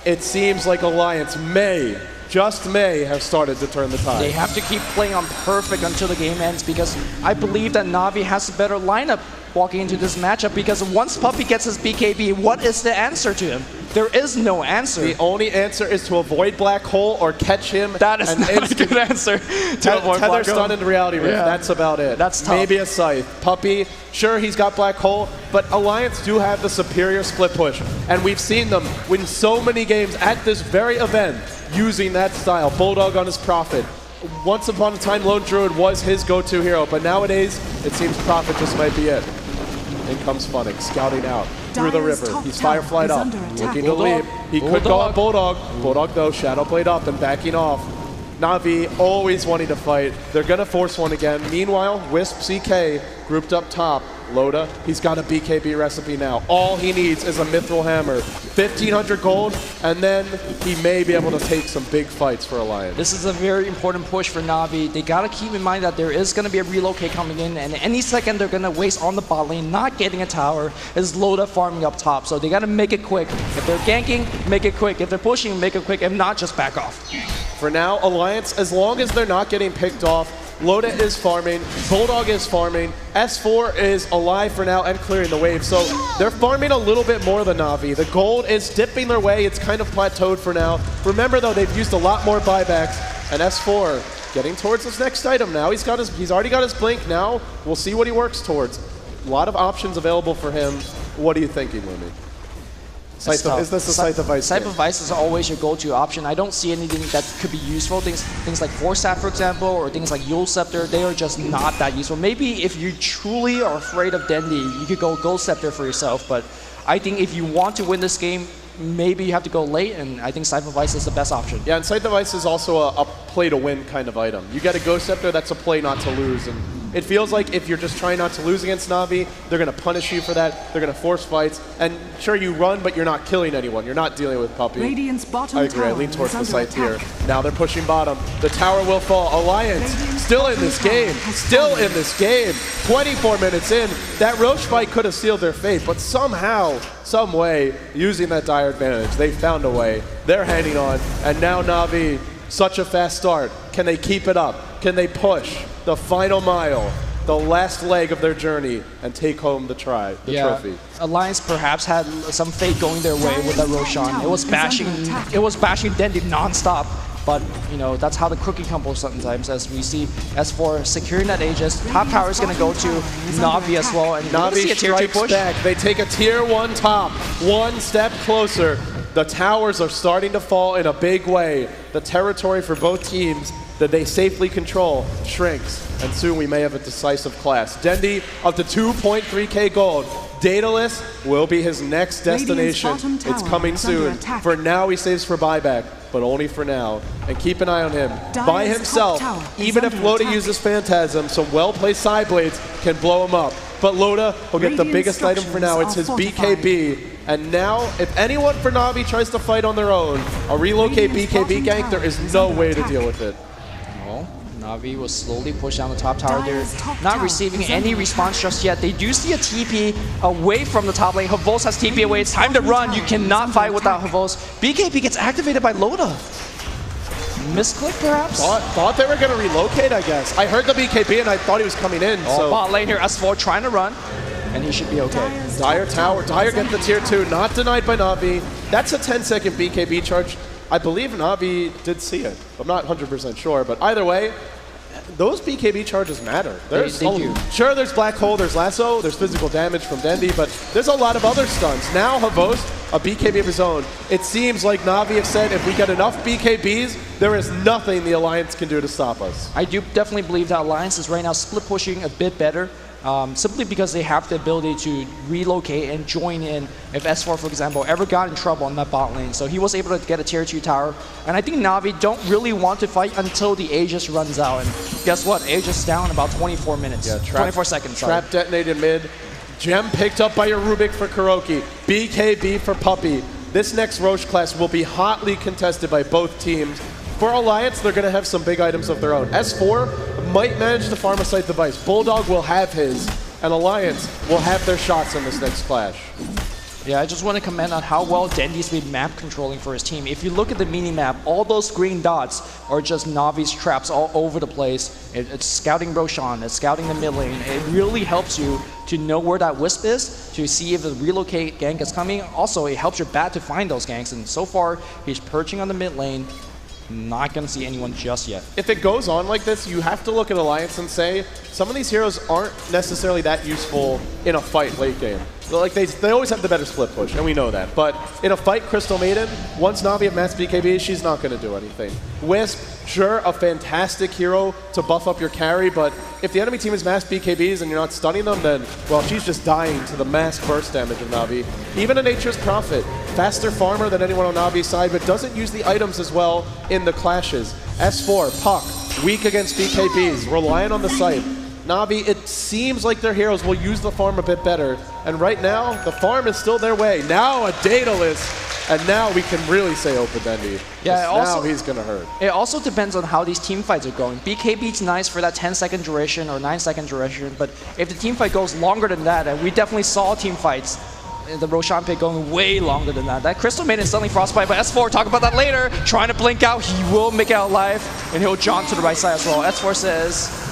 It seems like Alliance may just may have started to turn the tide. They have to keep playing on perfect until the game ends because I believe that Na'Vi has a better lineup walking into this matchup because once Puppey gets his BKB, what is the answer to him? There is no answer. The only answer is to avoid Black Hole or catch him. That is not a good answer to avoid Tether Black stun Hole. into Reality Rift. Yeah. That's about it. That's tough. Maybe a Scythe. Puppey, sure, he's got Black Hole, but Alliance do have the superior split push. And we've seen them win so many games at this very event using that style. Bulldog on his Prophet. Once upon a time, Lone Druid was his go-to hero, but nowadays, it seems Prophet just might be it. In comes Funnick, scouting out through the river. He's Fireflied up, looking to leap. He could go on Bulldog. Bulldog, though, Shadow Blade up and backing off. Na'Vi always wanting to fight. They're going to force one again. Meanwhile, Wisp CK grouped up top. Loda, he's got a BKB recipe now. All he needs is a Mithril Hammer. 1,500 gold, and then he may be able to take some big fights for Alliance. This is a very important push for Na'Vi. They got to keep in mind that there is going to be a relocate coming in, and any second they're going to waste on the bot lane, not getting a tower, is Loda farming up top. So they got to make it quick. If they're ganking, make it quick. If they're pushing, make it quick. If not, just back off. For now, Alliance, as long as they're not getting picked off, Loda is farming, Bulldog is farming, S4 is alive for now and clearing the wave. So they're farming a little bit more than Na'Vi. The gold is dipping their way. It's kind of plateaued for now. Remember, though, they've used a lot more buybacks. And S4 getting towards his next item now. He's already got his blink now. We'll see what he works towards. A lot of options available for him. What are you thinking, Lumi? Is this a Scythe of Ice? Scythe of Ice is always your go-to option. I don't see anything that could be useful. Things like Force Staff, for example, or things like Yule Scepter, they are just not that useful. Maybe if you truly are afraid of Dendi, you could go Gold Scepter for yourself. But I think if you want to win this game, maybe you have to go late, and I think Scythe of Ice is the best option. Yeah, and Scythe of Ice is also a play-to-win kind of item. You get a Ghost Scepter, that's a play not to lose. And it feels like if you're just trying not to lose against Na'Vi, they're going to punish you for that. They're going to force fights. And sure, you run, but you're not killing anyone. You're not dealing with Puppey. Radiant's bottom I agree. I lean towards the Scythe here. Now they're pushing bottom. The tower will fall. Alliance still in this game. Still in this game. 24 minutes in. That Roche fight could have sealed their fate, but somehow, some way, using that dire advantage, they found a way. They're hanging on. And now Na'Vi, such a fast start. Can they keep it up? Can they push the final mile, the last leg of their journey, and take home the trophy? Alliance perhaps had some fate going their way with that Roshan. It was bashing Dendi non-stop. But, you know, that's how the cookie crumbles sometimes, as we see S4 securing that Aegis. Top tower is going to go to Na'Vi as well. And Na'Vi strikes back. They take a tier 1 top, one step closer. The towers are starting to fall in a big way. The territory for both teams that they safely control shrinks, and soon we may have a decisive clash. Dendi up to 2.3k gold. Daedalus will be his next destination. It's coming soon. For now, he saves for buyback, but only for now. And keep an eye on him. By himself, even if Loda uses Phantasm, some well-placed side blades can blow him up. But Loda will get the biggest item for now. It's his BKB. And now, if anyone for Na'Vi tries to fight on their own, a relocate BKB gank, there is no way to deal with it. Well, Na'Vi will slowly push down the top tower. They're not receiving any response just yet. They do see a TP away from the top lane. Havos has TP away. It's time to run. You cannot fight without Havos. BKB gets activated by Loda. Misclick, perhaps? Thought they were going to relocate, I guess. I heard the BKB and I thought he was coming in. So bot lane here, S4 trying to run, and he should be okay. Dire tower. Dire gets the tier 2. Not denied by Na'Vi. That's a 10-second BKB charge. I believe Na'Vi did see it. I'm not 100% sure, but either way, those BKB charges matter. They do. Sure, there's Black Hole, there's Lasso, there's physical damage from Dendi, but there's a lot of other stuns. Now Havos, a BKB of his own. It seems like Na'Vi have said if we get enough BKBs, there is nothing the Alliance can do to stop us. I do definitely believe that Alliance is right now split pushing a bit better. Simply because they have the ability to relocate and join in if S4, for example, ever got in trouble in that bot lane. So he was able to get a tier 2 tower. And I think Na'Vi don't really want to fight until the Aegis runs out. And guess what? Aegis down about 24 minutes. Yeah, 24 seconds. Sorry. Trap detonated mid. Gem picked up by a Rubik for Kuroki. BKB for Puppey. This next Roche class will be hotly contested by both teams. For Alliance, they're going to have some big items of their own. S4 might manage to farm a Scythe device. Bulldog will have his, and Alliance will have their shots in this next clash. Yeah, I just want to comment on how well Dendy's been map controlling for his team. If you look at the mini-map, all those green dots are just Navi's traps all over the place. It's scouting Roshan, it's scouting the mid lane. It really helps you to know where that Wisp is, to see if the relocate gank is coming. Also, it helps your bat to find those ganks, and so far, he's perching on the mid lane. Not going to see anyone just yet. If it goes on like this, you have to look at Alliance and say, some of these heroes aren't necessarily that useful in a fight late game. Like they always have the better split push, and we know that. But in a fight, Crystal Maiden, once Na'Vi have mass BKB, she's not going to do anything. Wisp, sure, a fantastic hero to buff up your carry, but if the enemy team is mass BKBs and you're not stunning them, then, well, she's just dying to the mass burst damage of Na'Vi. Even a Nature's Prophet, faster farmer than anyone on Na'Vi's side, but doesn't use the items as well in the clashes. S4, Puck, weak against BKBs, reliant on the scythe. Na'Vi, it seems like their heroes will use the farm a bit better. And right now, the farm is still their way. Now a Daedalus, and now we can really say open Dendy. Yeah, now he's going to hurt. It also depends on how these team fights are going. BKB's nice for that 10-second duration or 9-second duration, but if the team fight goes longer than that, and we definitely saw team fights, the Roshan pick going way longer than that. That Crystal Maiden is suddenly Frostbite, but S4, talk about that later, trying to blink out, he will make it out alive, and he'll jaunt to the right side as well. S4 says,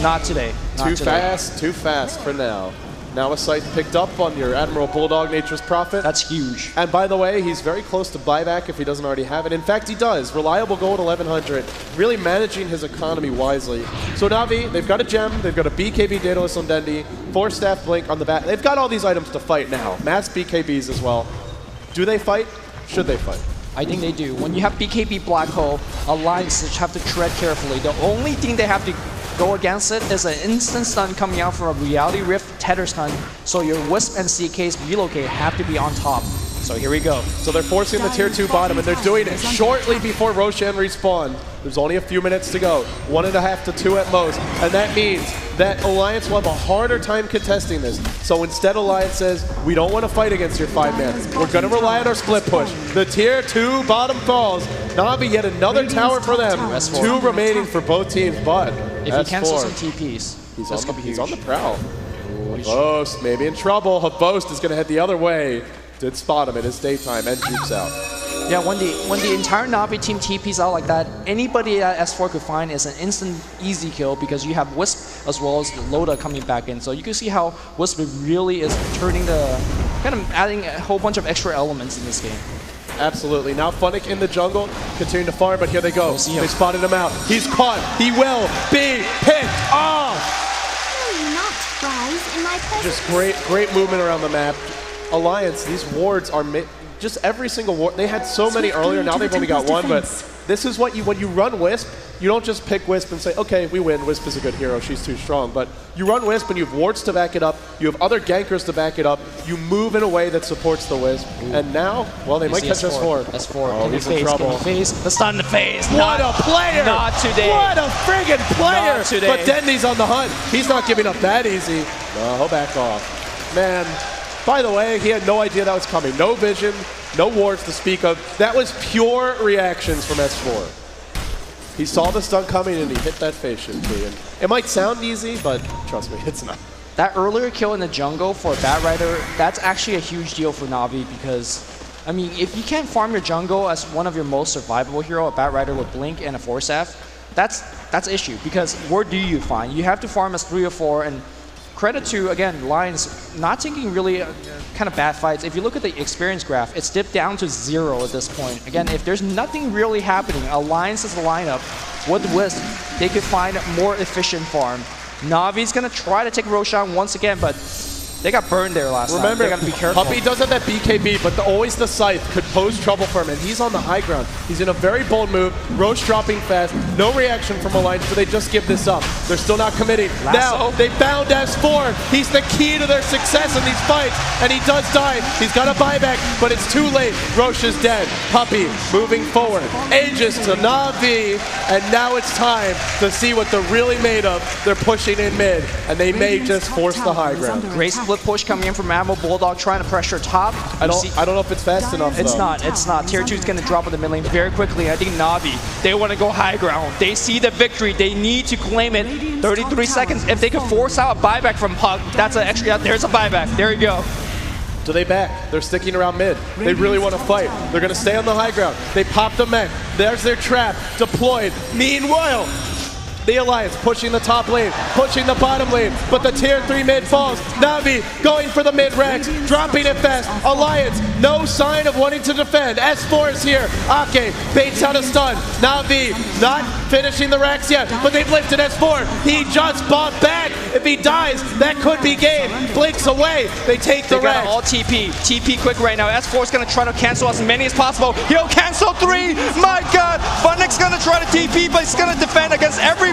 not today. Too fast for now. Now a scythe picked up on your Admiral Bulldog, Nature's Prophet. That's huge. And by the way, he's very close to buyback if he doesn't already have it. In fact, he does. Reliable gold 1100, really managing his economy wisely. So Na'Vi, they've got a gem, they've got a BKB Daedalus on Dendy, 4-staff blink on the back. They've got all these items to fight now. Mass BKBs as well. Do they fight? Should they fight? I think they do. When you have BKB Black Hole, Alliance have to tread carefully. The only thing they have to go against it is an instant stun coming out from a Reality Rift tether stun, so your Wisp and CK's relocate have to be on top. So here we go. So they're forcing the tier 2 bottom, and they're doing it shortly before Roshan respawn. There's only a few minutes to go. 1.5 to 2 at most. And that means that Alliance will have a harder time contesting this. So instead, Alliance says, we don't want to fight against your 5-man. We're going to rely on our split push. The tier 2 bottom falls. Na'Vi yet another tower for them. 2 remaining for both teams, but if he cancels some TPs, he's on the prowl. Boast maybe in trouble. Boast is going to head the other way. Did spot him in his daytime and jukes out. Yeah, when the entire Na'Vi team TPs out like that, anybody that S4 could find is an instant easy kill because you have Wisp as well as Loda coming back in. So you can see how Wisp really is turning kind of adding a whole bunch of extra elements in this game. Absolutely. Now Funnick in the jungle, continuing to farm, but here they go. They spotted him out. He's caught. He will be picked off. Will you not rise in my presence? Just great movement around the map. Alliance, these wards are just every single ward. They had so many earlier, now they've only got one, but this is what when you run Wisp, you don't just pick Wisp and say, okay, we win, Wisp is a good hero, she's too strong. But you run Wisp and you have wards to back it up, you have other gankers to back it up, you move in a way that supports the Wisp. And now, well, they might catch S4. Oh, he's in trouble. The stun in the face. What a player! Not today. What a friggin' player! Not today. But Dendy's on the hunt. He's not giving up that easy. No, he'll back off. Man, by the way, he had no idea that was coming. No vision, no wards to speak of. That was pure reactions from S4. He saw the stun coming and he hit that face shield too. And it might sound easy, but trust me, it's not. That earlier kill in the jungle for a Bat Rider, that's actually a huge deal for Na'Vi because, I mean, if you can't farm your jungle as one of your most survivable hero, a Bat Rider with Blink and a 4-staff, that's issue because where do you find? You have to farm as 3 or 4, and credit to, again, Lions not taking really kind of bad fights. If you look at the experience graph, it's dipped down to 0 at this point. Again, if there's nothing really happening, Alliance is the lineup with Wisp, they could find more efficient farm. Na'Vi's going to try to take Roshan once again, but they got burned there last time. They got to be careful. Puppey does have that BKB, but always the Scythe could pose trouble for him, and he's on the high ground. He's in a very bold move. Roche dropping fast. No reaction from Alliance, so they just give this up. They're still not committing. Now, they bound S4. He's the key to their success in these fights, and he does die. He's got a buyback, but it's too late. Roche is dead. Puppey moving forward. Aegis to Na'Vi, and now it's time to see what they're really made of. They're pushing in mid, and they may just force the high ground. Great split push coming in from Admiral Bulldog, trying to pressure top. I don't know if it's fast enough. It's not. It's not. Tier 2 is going to drop in the mid lane very quickly. I think Na'Vi, they want to go high ground. They see the victory. They need to claim it. 33 seconds. If they could force out a buyback from Puck, that's an extra. There's a buyback. There you go. Do they back? They're sticking around mid. They really want to fight. They're going to stay on the high ground. They pop the mech. There's their trap deployed. Meanwhile, the Alliance pushing the top lane, pushing the bottom lane, but the tier 3 mid falls. Na'Vi going for the mid Rex, dropping it fast. Alliance, no sign of wanting to defend. S4 is here. Ake baits out a stun. Na'Vi not finishing the Rex yet, but they've lifted S4. He just bought back. If he dies, that could be game. Blinks away. They take the Rex. All TP. TP quick right now. S4 is going to try to cancel as many as possible. He'll cancel 3. My God. Funnick's going to try to TP, but he's going to defend against everybody.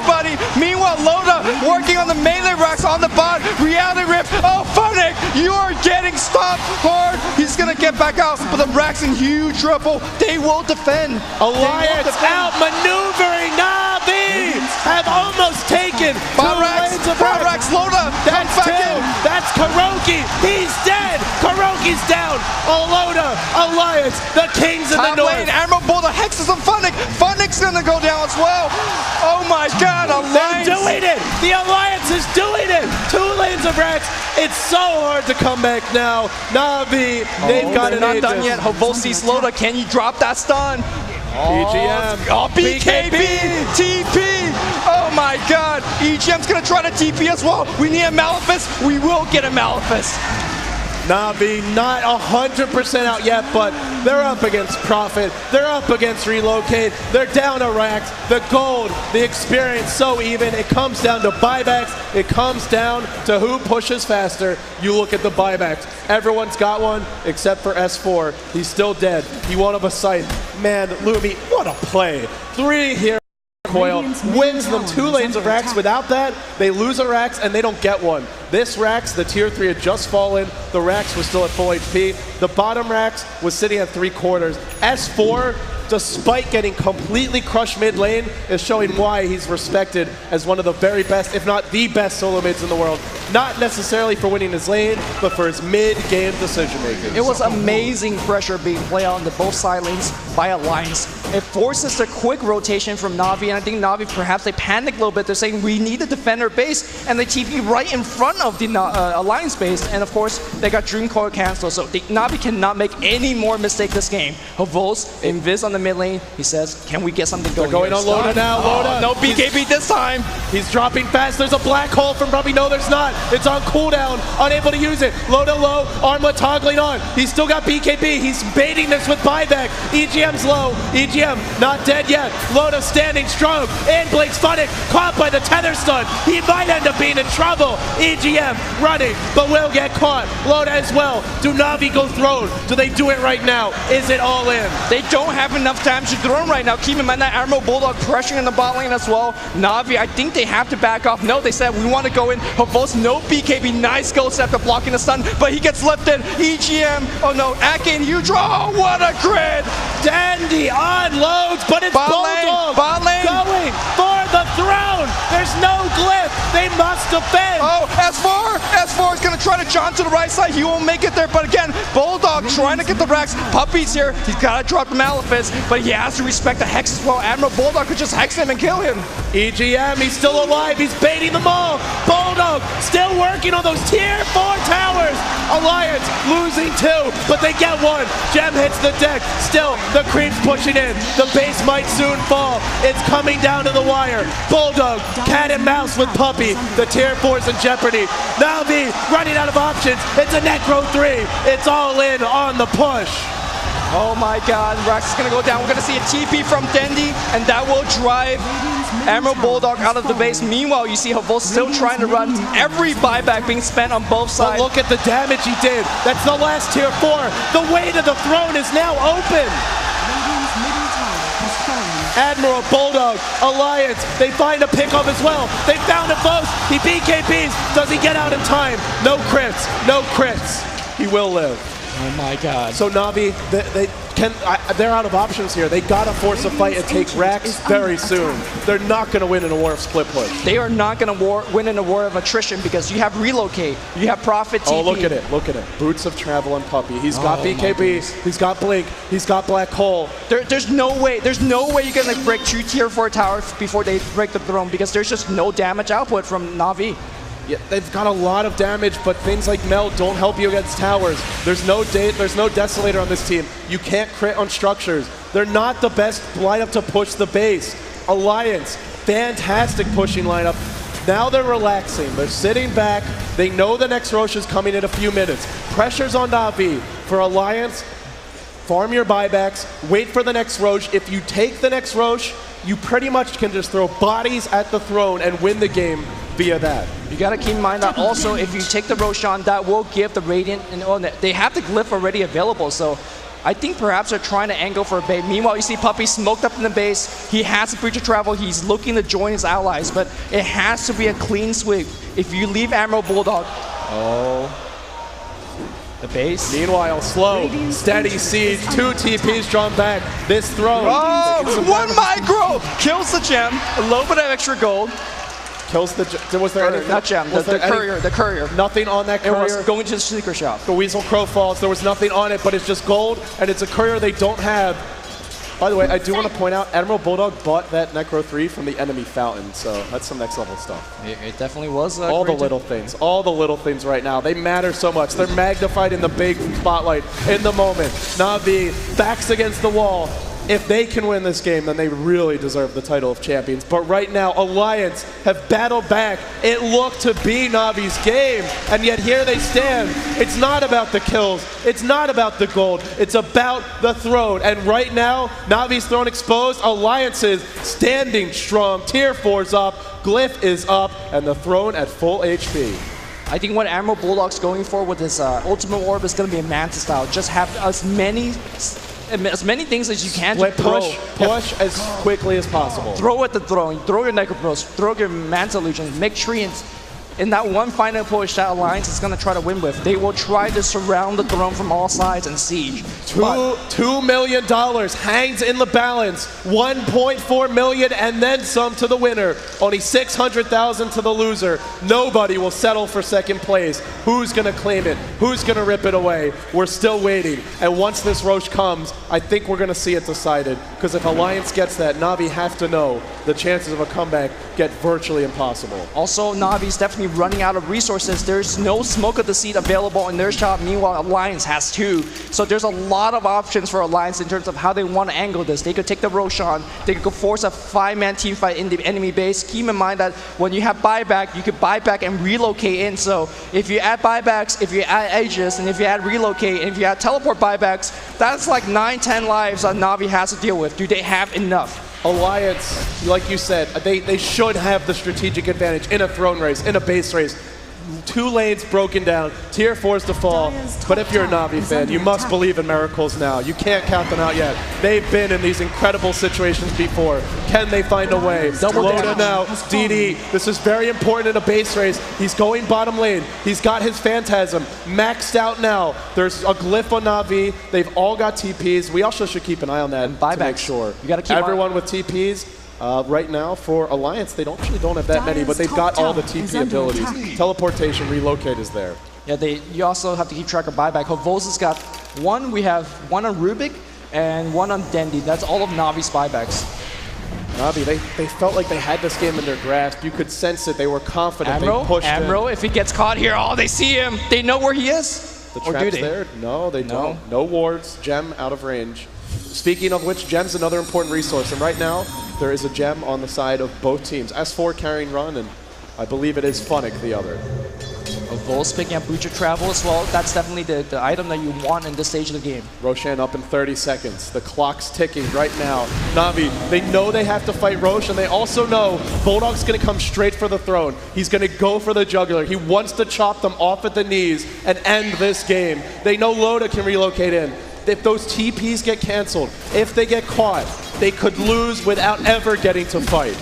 Meanwhile, Loda working on the melee racks on the bot. Reality Rip. Oh, Funnick, you are getting stopped hard. He's going to get back out, but the racks in huge trouble. They will defend. Alliance outmaneuvering Na'Vi. Have almost taken Rax, Loda, that's back 2. in. That's Kuroki. He's dead. Kuroki's down. Loda, Alliance, the kings of the north. Lane, Admiral Bull, the hexes on Funnick. Funnick's gonna go down as well. Oh my God, Alliance. They're doing it. The Alliance is doing it. 2 lanes of Rex. It's so hard to come back now. Na'Vi, they've got it. Not done yet. Havoc sees Loda. Can you drop that stun? EGM. Oh, BKB, TP. Oh my God. EGM's gonna try to TP as well. We need a Malefice. We will get a Malefice. Na'Vi not 100% out yet, but they're up against Profit. They're up against Relocate. They're down to Rax. The gold, the experience, so even. It comes down to buybacks. It comes down to who pushes faster. You look at the buybacks. Everyone's got one except for S4. He's still dead. He won't have a sight. Man, Lumi, what a play. 3 here. Coil wins them 2 lanes of Rax. Without that, they lose a Rax and they don't get one. This Rax, the tier 3 had just fallen. The Rax was still at full HP. The bottom Rax was sitting at 3/4. S4, despite getting completely crushed mid lane, is showing why he's respected as one of the very best, if not the best solo mids in the world. Not necessarily for winning his lane, but for his mid-game decision making. It was amazing pressure being played on the both side lanes by Alliance. It forces the quick rotation from Na'Vi, and I think Na'Vi perhaps they panicked a little bit. They're saying we need to defend our base, and they TP right in front of the Alliance base, and of course they got Dream Coil cancelled. So Na'Vi cannot make any more mistake this game. Havos invis on the mid lane. He says, "Can we get something going?" They're going on Loda now. Loda, no BKB this time. He's dropping fast. There's a black hole from Brubby. No, there's not. It's on cooldown. Unable to use it. Loda low. Armlet toggling on. He's still got BKB. He's baiting this with buyback. EGM's low. EGM not dead yet. Loda standing strong. And Blake's Funnick caught by the tether stun. He might end up being in trouble. EGM running, but will get caught. Loda as well. Do Na'Vi go throne? Do they do it right now? Is it all in? They don't have enough time to throw him right now. Keep in mind that Admiral Bulldog pressuring in the bot lane as well. Na'Vi, I think they have to back off. No, they said we want to go in. Havos, no BKB. Nice ghost after blocking the stun, but he gets lifted. EGM, oh no, Ake and Udra. What a grid! Dandy unloads, but it's Bulldog going for the throne. There's no glyph. They must defend. Oh, S4 is going to try to jump to the right side. He won't make it there, but again, Bulldog trying to get the Rex. Puppy's here. He's got to drop the Malefice, but he has to respect the Hex as well. Admiral Bulldog could just Hex him and kill him. EGM, he's still alive. He's baiting them all. Bulldog still working on those tier 4 towers. Alliance losing 2, but they get 1. Gem hits the deck. Still, the creep's pushing in. The base might soon fall. It's coming down to the wire. Bulldog, cat and mouse with Puppy. The tier 4's in jeopardy. Na'Vi running out of options. It's a Necro 3. It's all in on the push. Oh my God, Rax is gonna go down. We're gonna see a TP from Dendi, and that will drive Emerald Bulldog out of the base. Meanwhile, you see Havos still trying to run. Every buyback being spent on both sides. But look at the damage he did. That's the last tier 4. The way to the throne is now open. Admiral, Bulldog, Alliance, they find a pickup as well. They found a Havos. He BKBs. Does he get out in time? No crits. No crits. He will live. Oh my God. So Na'Vi, they're out of options here. They gotta force a fight and take Rax very soon. They're not gonna win in a war of split push. They are not gonna win in a war of attrition because you have Relocate, you have Profit TP. Oh, look at it, look at it. Boots of Travel on Puppy. He's got BKB, he's got Blink, he's got Black Hole. There's no way you're gonna break 2 tier 4 towers before they break the throne because there's just no damage output from Na'Vi. Yeah, they've got a lot of damage, but things like Meld don't help you against towers. There's no Desolator on this team. You can't crit on structures. They're not the best lineup to push the base. Alliance, fantastic pushing lineup. Now they're relaxing. They're sitting back. They know the next Roche is coming in a few minutes. Pressure's on Na'Vi. For Alliance, farm your buybacks, wait for the next Roche. If you take the next Roche, you pretty much can just throw bodies at the throne and win the game via that. You gotta keep in mind that also if you take the Roshan, that will give the Radiant, and they have the glyph already available, so I think perhaps they're trying to angle for a bait. Meanwhile, you see Puppey smoked up in the base. He has a breach of travel. He's looking to join his allies, but it has to be a clean sweep. If you leave Admiral Bulldog, the base. Meanwhile, slow, steady siege, 2 TPs drawn back. This throw. Oh, 1 micro! Kills the gem, a little bit of extra gold. Kills the was there anything? Not gem, the courier. Nothing on that It courier. was going to the secret shop. The Weasel Crow falls. There was nothing on it, but it's just gold, and it's a courier they don't have. By the way, I do want to point out, Admiral Bulldog bought that Necro 3 from the enemy fountain, so that's some next level stuff. It definitely was. All the little things right now, they matter so much. They're magnified in the big spotlight, in the moment. Na'Vi backs against the wall. If they can win this game, then they really deserve the title of champions. But right now, Alliance have battled back. It looked to be Navi's game, and yet here they stand. It's not about the kills. It's not about the gold. It's about the throne. And right now, Navi's throne exposed. Alliance is standing strong. Tier 4's up, Glyph is up, and the throne at full HP. I think what Admiral Bulldog's going for with his ultimate orb is going to be a Manta style. Just have as many things as you can to push as quickly as possible. Throw at the throne, throw your Necropros, throw your Manta Illusion, make treants. In that one final push that Alliance is going to try to win with, they will try to surround the throne from all sides and siege. $2 million hangs in the balance. 1.4 million and then some to the winner. Only 600,000 to the loser. Nobody will settle for second place. Who's going to claim it? Who's going to rip it away? We're still waiting. And once this Roche comes, I think we're going to see it decided. Because if Alliance gets that, Na'Vi have to know the chances of a comeback get virtually impossible. Also, Na'Vi's definitely running out of resources. There's no Smoke of the Seed available in their shop. Meanwhile, Alliance has 2. So there's a lot of options for Alliance in terms of how they want to angle this. They could take the Roshan. They could force a 5-man team fight in the enemy base. Keep in mind that when you have buyback, you could buy back and relocate in. So if you add buybacks, if you add Aegis, and if you add relocate, and if you add teleport buybacks, that's like 9-10 lives that Na'Vi has to deal with. Do they have enough? Alliance, like you said, they should have the strategic advantage in a throne race, in a base race. 2 lanes broken down, tier 4s to fall. But if you're a Na'Vi fan, you must believe in miracles now. You can't count them out yet. They've been in these incredible situations before. Can they find a way? Loda now, DD. This is very important in a base race. He's going bottom lane. He's got his Phantasm maxed out now. There's a glyph on Na'Vi. They've all got TPs. We also should keep an eye on that to make sure. You gotta keep everyone with TPs. Right now, for Alliance, they don't have that many, but they've got all the TP abilities. Teleportation, relocate is there. Yeah, you also have to keep track of buyback. Hovosa's got 1. We have 1 on Rubik and 1 on Dendi. That's all of Navi's buybacks. Na'Vi, they felt like they had this game in their grasp. You could sense it. They were confident. They pushed Admiral, if he gets caught here, they see him. They know where he is. The trap's there? No, they don't. No wards. Gem out of range. Speaking of which, Gem's another important resource, and right now, there is a gem on the side of both teams. S4 carrying Run, and I believe it is Funnick the other. Vol's picking up Breach of Travel as well. That's definitely the item that you want in this stage of the game. Roshan up in 30 seconds. The clock's ticking right now. Na'Vi, they know they have to fight Roche, and they also know Bulldog's going to come straight for the throne. He's going to go for the jugular. He wants to chop them off at the knees and end this game. They know Loda can relocate in. If those TPs get canceled, if they get caught, they could lose without ever getting to fight.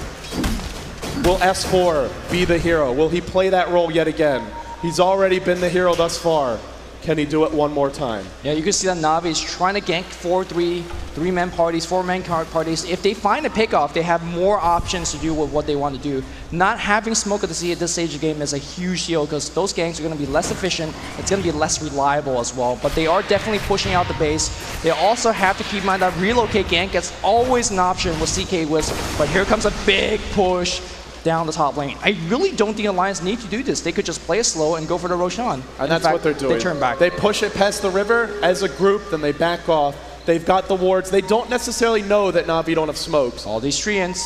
Will S4 be the hero? Will he play that role yet again? He's already been the hero thus far. Can he do it one more time? Yeah, you can see that Na'Vi is trying to gank 3-man parties, 4-man parties. If they find a pickoff, they have more options to do with what they want to do. Not having Smoke of the Sea at this stage of the game is a huge deal because those ganks are going to be less efficient. It's going to be less reliable as well. But they are definitely pushing out the base. They also have to keep in mind that relocate gank is always an option with CK Wisp. But here comes a big push. down the top lane. I really don't think Alliance need to do this. They could just play it slow and go for the Roshan. And that's what they're doing. They turn back. They push it past the river as a group, then they back off. They've got the wards. They don't necessarily know that Na'Vi don't have smokes. All these Treants.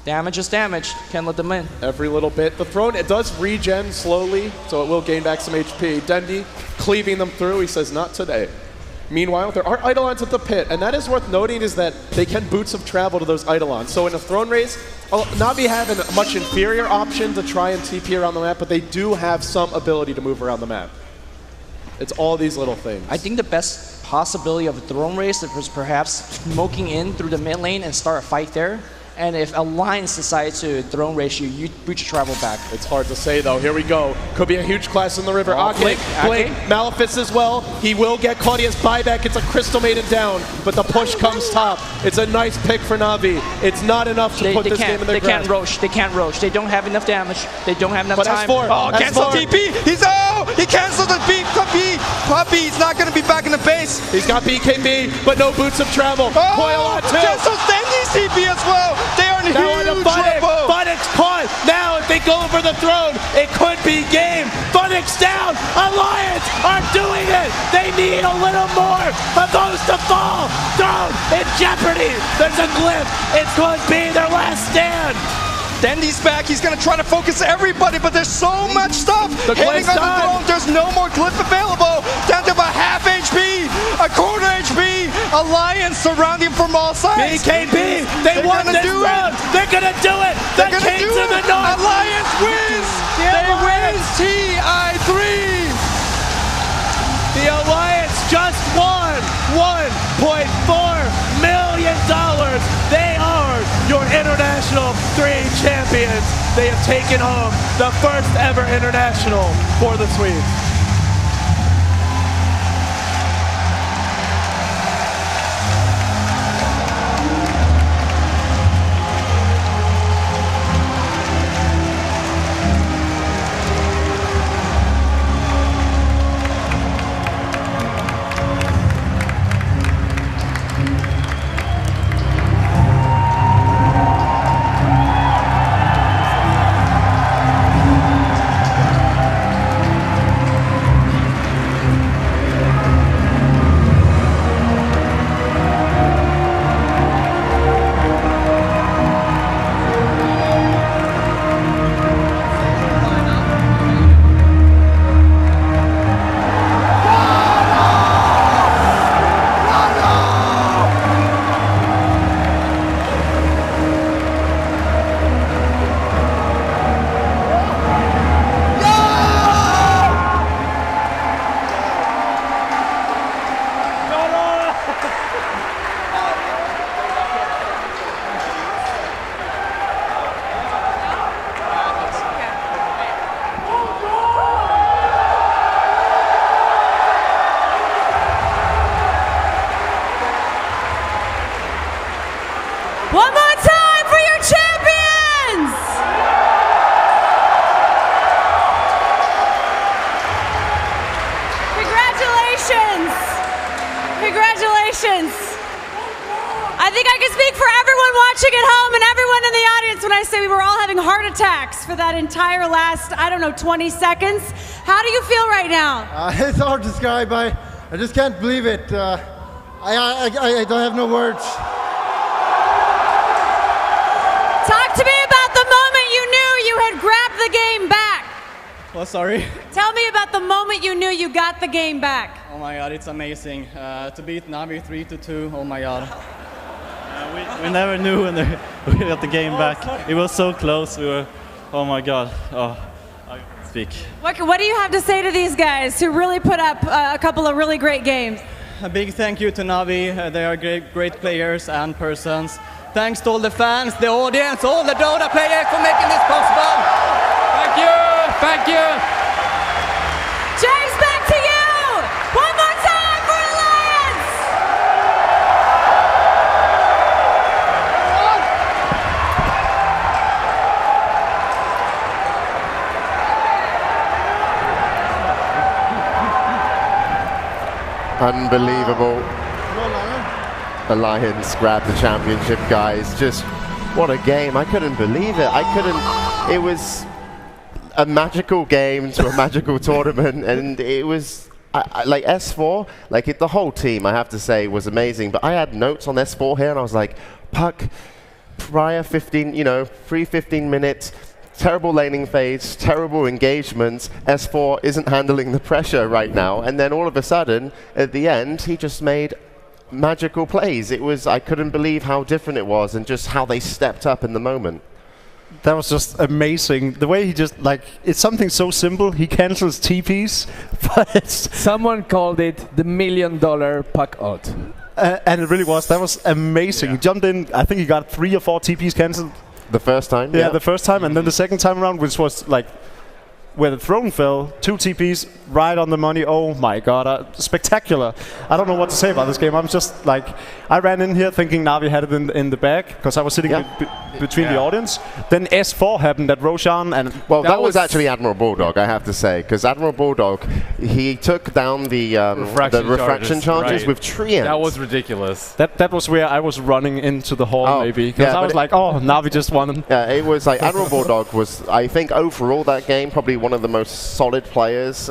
Damage is damage. Can't let them in. Every little bit. The throne, it does regen slowly, so it will gain back some HP. Dendi cleaving them through. He says, not today. Meanwhile, there are Eidolons at the pit, and that is worth noting is that they can boots of travel to those Eidolons. So in a throne race, Na'Vi have a much inferior option to try and TP around the map, but they do have some ability to move around the map. It's all these little things. I think the best possibility of a throne race was perhaps smoking in through the mid lane and start a fight there. And if Alliance decides to throne race you, you boot your travel back. It's hard to say though. Here we go. Could be a huge clash in the river. Blink, Malefice as well. He will get Claudia's buyback. It's a Crystal Maiden down, but the push comes top. It's a nice pick for Na'Vi. It's not enough to put this game in their grasp. They can't roach. They don't have enough damage. They don't have enough time. Oh, cancel TP. He's out. He canceled the beat. Puppy. He's not going to be back in the base. He's got BKB, but no boots of travel. Oh, cancels Dendi's TP as well. They are in huge trouble. Funix caught. Now if they go for the throne, it could be game. Funix down. Alliance are doing it. They need a little more of those to fall. Throne in jeopardy. There's a glyph. It could be their last stand. Dendi's back. He's going to try to focus everybody, but there's so much stuff hitting on the throne. There's no more glyph available. Down to about half HP, a quarter HP. Alliance surrounding from all sides. BKB, they want this round. They're going to do it. The Kings of the North. Alliance wins. They win TI3. The Alliance just won $1.4 million. They are your International 3 champions. They have taken home the first ever International for the Swedes. One more time for your champions! Congratulations! Congratulations! I think I can speak for everyone watching at home and everyone in the audience when I say we were all having heart attacks for that entire last, I don't know, 20 seconds. How do you feel right now? It's hard to describe. I just can't believe it. I don't have no words. Talk to me about the moment you knew you had grabbed the game back. Oh, sorry. Tell me about the moment you knew you got the game back. Oh my God, it's amazing. To beat Na'Vi 3-2, oh my God. We never knew when we got the game back. It was so close. We were, oh my God. Oh, I can't speak. What do you have to say to these guys who really put up a couple of really great games? A big thank you to Na'Vi. They are great players and persons. Thanks to all the fans, the audience, all the Dota players for making this possible. Thank you, thank you. James, back to you. One more time for Alliance. Unbelievable. Alliance grabbed the championship, guys. Just What a game. I couldn't believe it. It was a magical game to a magical tournament, and it was like S4, like the whole team, I have to say, was amazing. But I had notes on S4 here, and I was like, Puck, prior 15, free 15 minutes, terrible laning phase, terrible engagements. S4 isn't handling the pressure right now, and then all of a sudden, at the end, he just made magical plays. I couldn't believe how different it was, and just how they stepped up in the moment. That was just amazing. The way he just, it's something so simple. He cancels TPs, but someone called it the $1 million puck out. And it really was. That was amazing. Yeah. He jumped in. I think he got 3 or 4 TPs cancelled. The first time? Yeah, the first time. And then the second time around, which was where the throne fell, 2 TPs right on the money. Oh my god, spectacular. I don't know what to say about this game. I'm just I ran in here thinking Na'Vi had it in the bag, because I was sitting between the audience. Then S4 happened at Roshan, and that was actually Admiral Bulldog, I have to say, because Admiral Bulldog, he took down the refraction charges with Treant. That was ridiculous. That was where I was running into the hall, maybe, because I was like, oh, Na'Vi just won. Yeah, it was like Admiral Bulldog was, I think, overall that game probably one of the most solid players,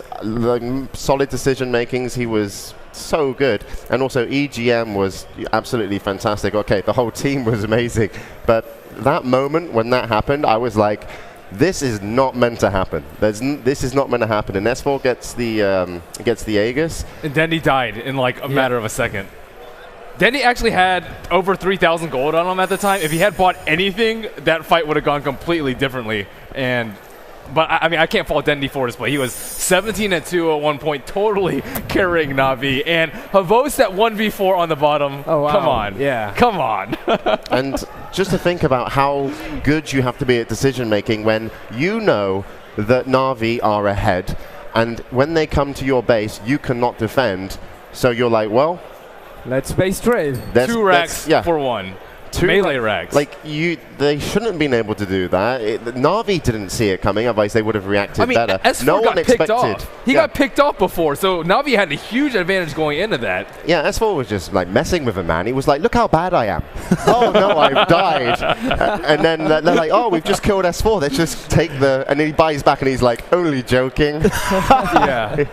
solid decision makings. He was so good, and also EGM was absolutely fantastic. Okay, the whole team was amazing, but that moment when that happened, I was like, this is not meant to happen. This is not meant to happen. And S4 gets the Aegis, and Dendy died in like a matter of a second. Dendy actually had over 3,000 gold on him at the time. If he had bought anything, that fight would have gone completely differently. But I mean, I can't fault Dendy for his play. He was 17-2 at one point, totally carrying Na'Vi. And Havos at 1v4 on the bottom. Oh, wow. Come on. Yeah. Come on. And just to think about how good you have to be at decision making when you know that Na'Vi are ahead, and when they come to your base, you cannot defend. So you're like, well, let's base trade. 2 racks for 1. 2 melee racks. They shouldn't have been able to do that. Na'Vi didn't see it coming, otherwise they would have reacted better. S4 no got one picked expected. Off. He got picked off before, so Na'Vi had a huge advantage going into that. Yeah, S4 was just messing with him, man. He was like, look how bad I am. Oh no, I've died. And then they're like, oh, we've just killed S4. Let's just take the... And then he buys back and he's like, only joking. Yeah.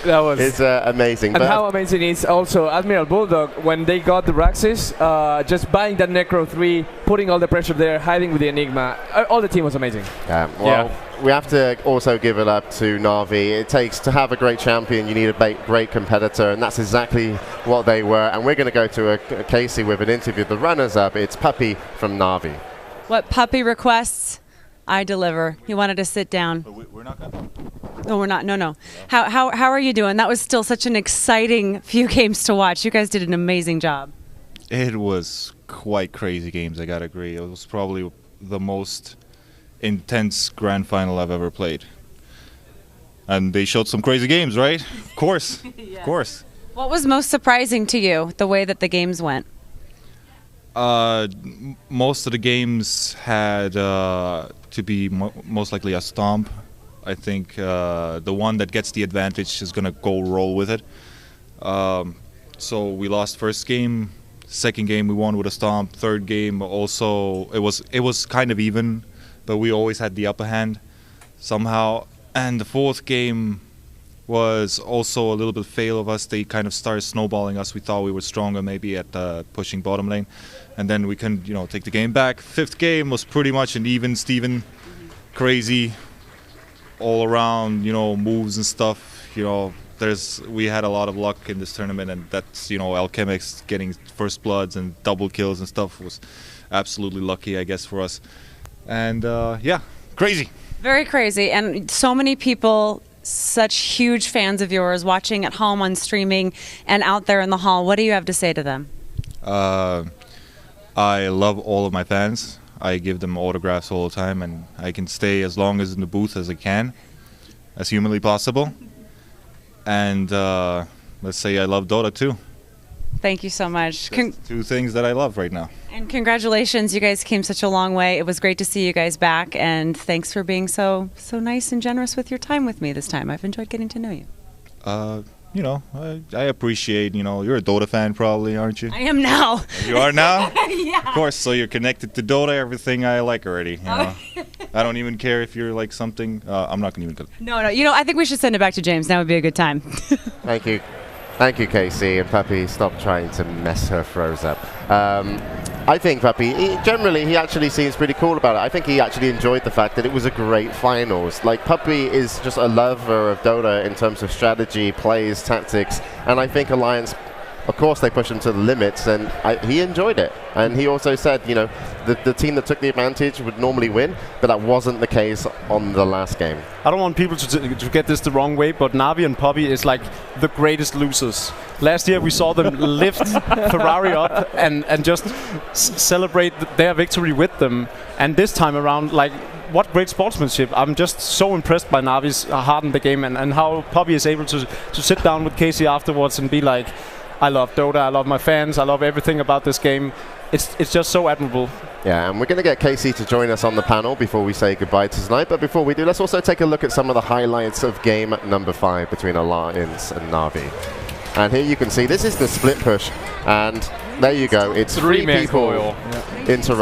That was amazing. And how amazing is also Admiral Bulldog, when they got the Raxis, just buying that Necro 3, putting all the pressure there, hiding with the Enigma. All the team was amazing. We have to also give it up to Na'Vi. It takes, to have a great champion, you need a great competitor, and that's exactly what they were. And we're going to go to a Casey with an interview. The runners-up, it's Puppy from Na'Vi. What Puppy requests, I deliver. He wanted to sit down. But we're not going to. No, we're not. No. How are you doing? That was still such an exciting few games to watch. You guys did an amazing job. It was quite crazy games, I gotta agree. It was probably the most intense grand final I've ever played. And they showed some crazy games, right? Of course. Yeah. Of course. What was most surprising to you, the way that the games went? Most of the games had to be most likely a stomp. I think the one that gets the advantage is going to go roll with it. So we lost first game. Second game we won with a stomp. Third game also it was kind of even, but we always had the upper hand somehow. And the fourth game was also a little bit fail of us. They kind of started snowballing us. We thought we were stronger maybe at pushing bottom lane, and then we couldn't take the game back. Fifth game was pretty much an even Steven, crazy all around moves and stuff. We had a lot of luck in this tournament, and that's Alchemics getting first bloods and double kills and stuff was absolutely lucky, I guess, for us. And yeah, crazy. Very crazy, and so many people, such huge fans of yours, watching at home on streaming and out there in the hall. What do you have to say to them? I love all of my fans. I give them autographs all the time, and I can stay as long as in the booth as I can, as humanly possible. And let's say I love Dota too. Thank you so much. Two things that I love right now. And congratulations, you guys came such a long way. It was great to see you guys back, and thanks for being so nice and generous with your time with me this time. I've enjoyed getting to know you. you know, I appreciate, you know, you're a Dota fan probably, aren't you? I am now. You are now? Yeah. Of course, so you're connected to Dota, everything I like already, you know. I don't even care if you're like something, I'm not going to even... No, you know, I think we should send it back to James. That would be a good time. Thank you. Thank you, Casey. And Puppy, stop trying to mess her throws up. I think Puppy, generally, he actually seems pretty cool about it. I think he actually enjoyed the fact that it was a great finals. Like, Puppy is just a lover of Dota in terms of strategy, plays, tactics, and I think Alliance, of course, they push him to the limits, and he enjoyed it. And he also said, you know, the team that took the advantage would normally win, but that wasn't the case on the last game. I don't want people to get this the wrong way, but Na'Vi and Puppy is like the greatest losers. Last year we saw them lift Ferrari up and just celebrate their victory with them. And this time around, like, what great sportsmanship. I'm just so impressed by Na'Vi's heart in the game and how Puppy is able to sit down with Casey afterwards and be like, I love Dota, I love my fans, I love everything about this game. It's just so admirable. Yeah, and we're going to get Casey to join us on the panel before we say goodbye to tonight. But before we do, let's also take a look at some of the highlights of game number 5 between Alliance and Na'Vi. And here you can see this is the split push, and there you go. It's 3 people interacting.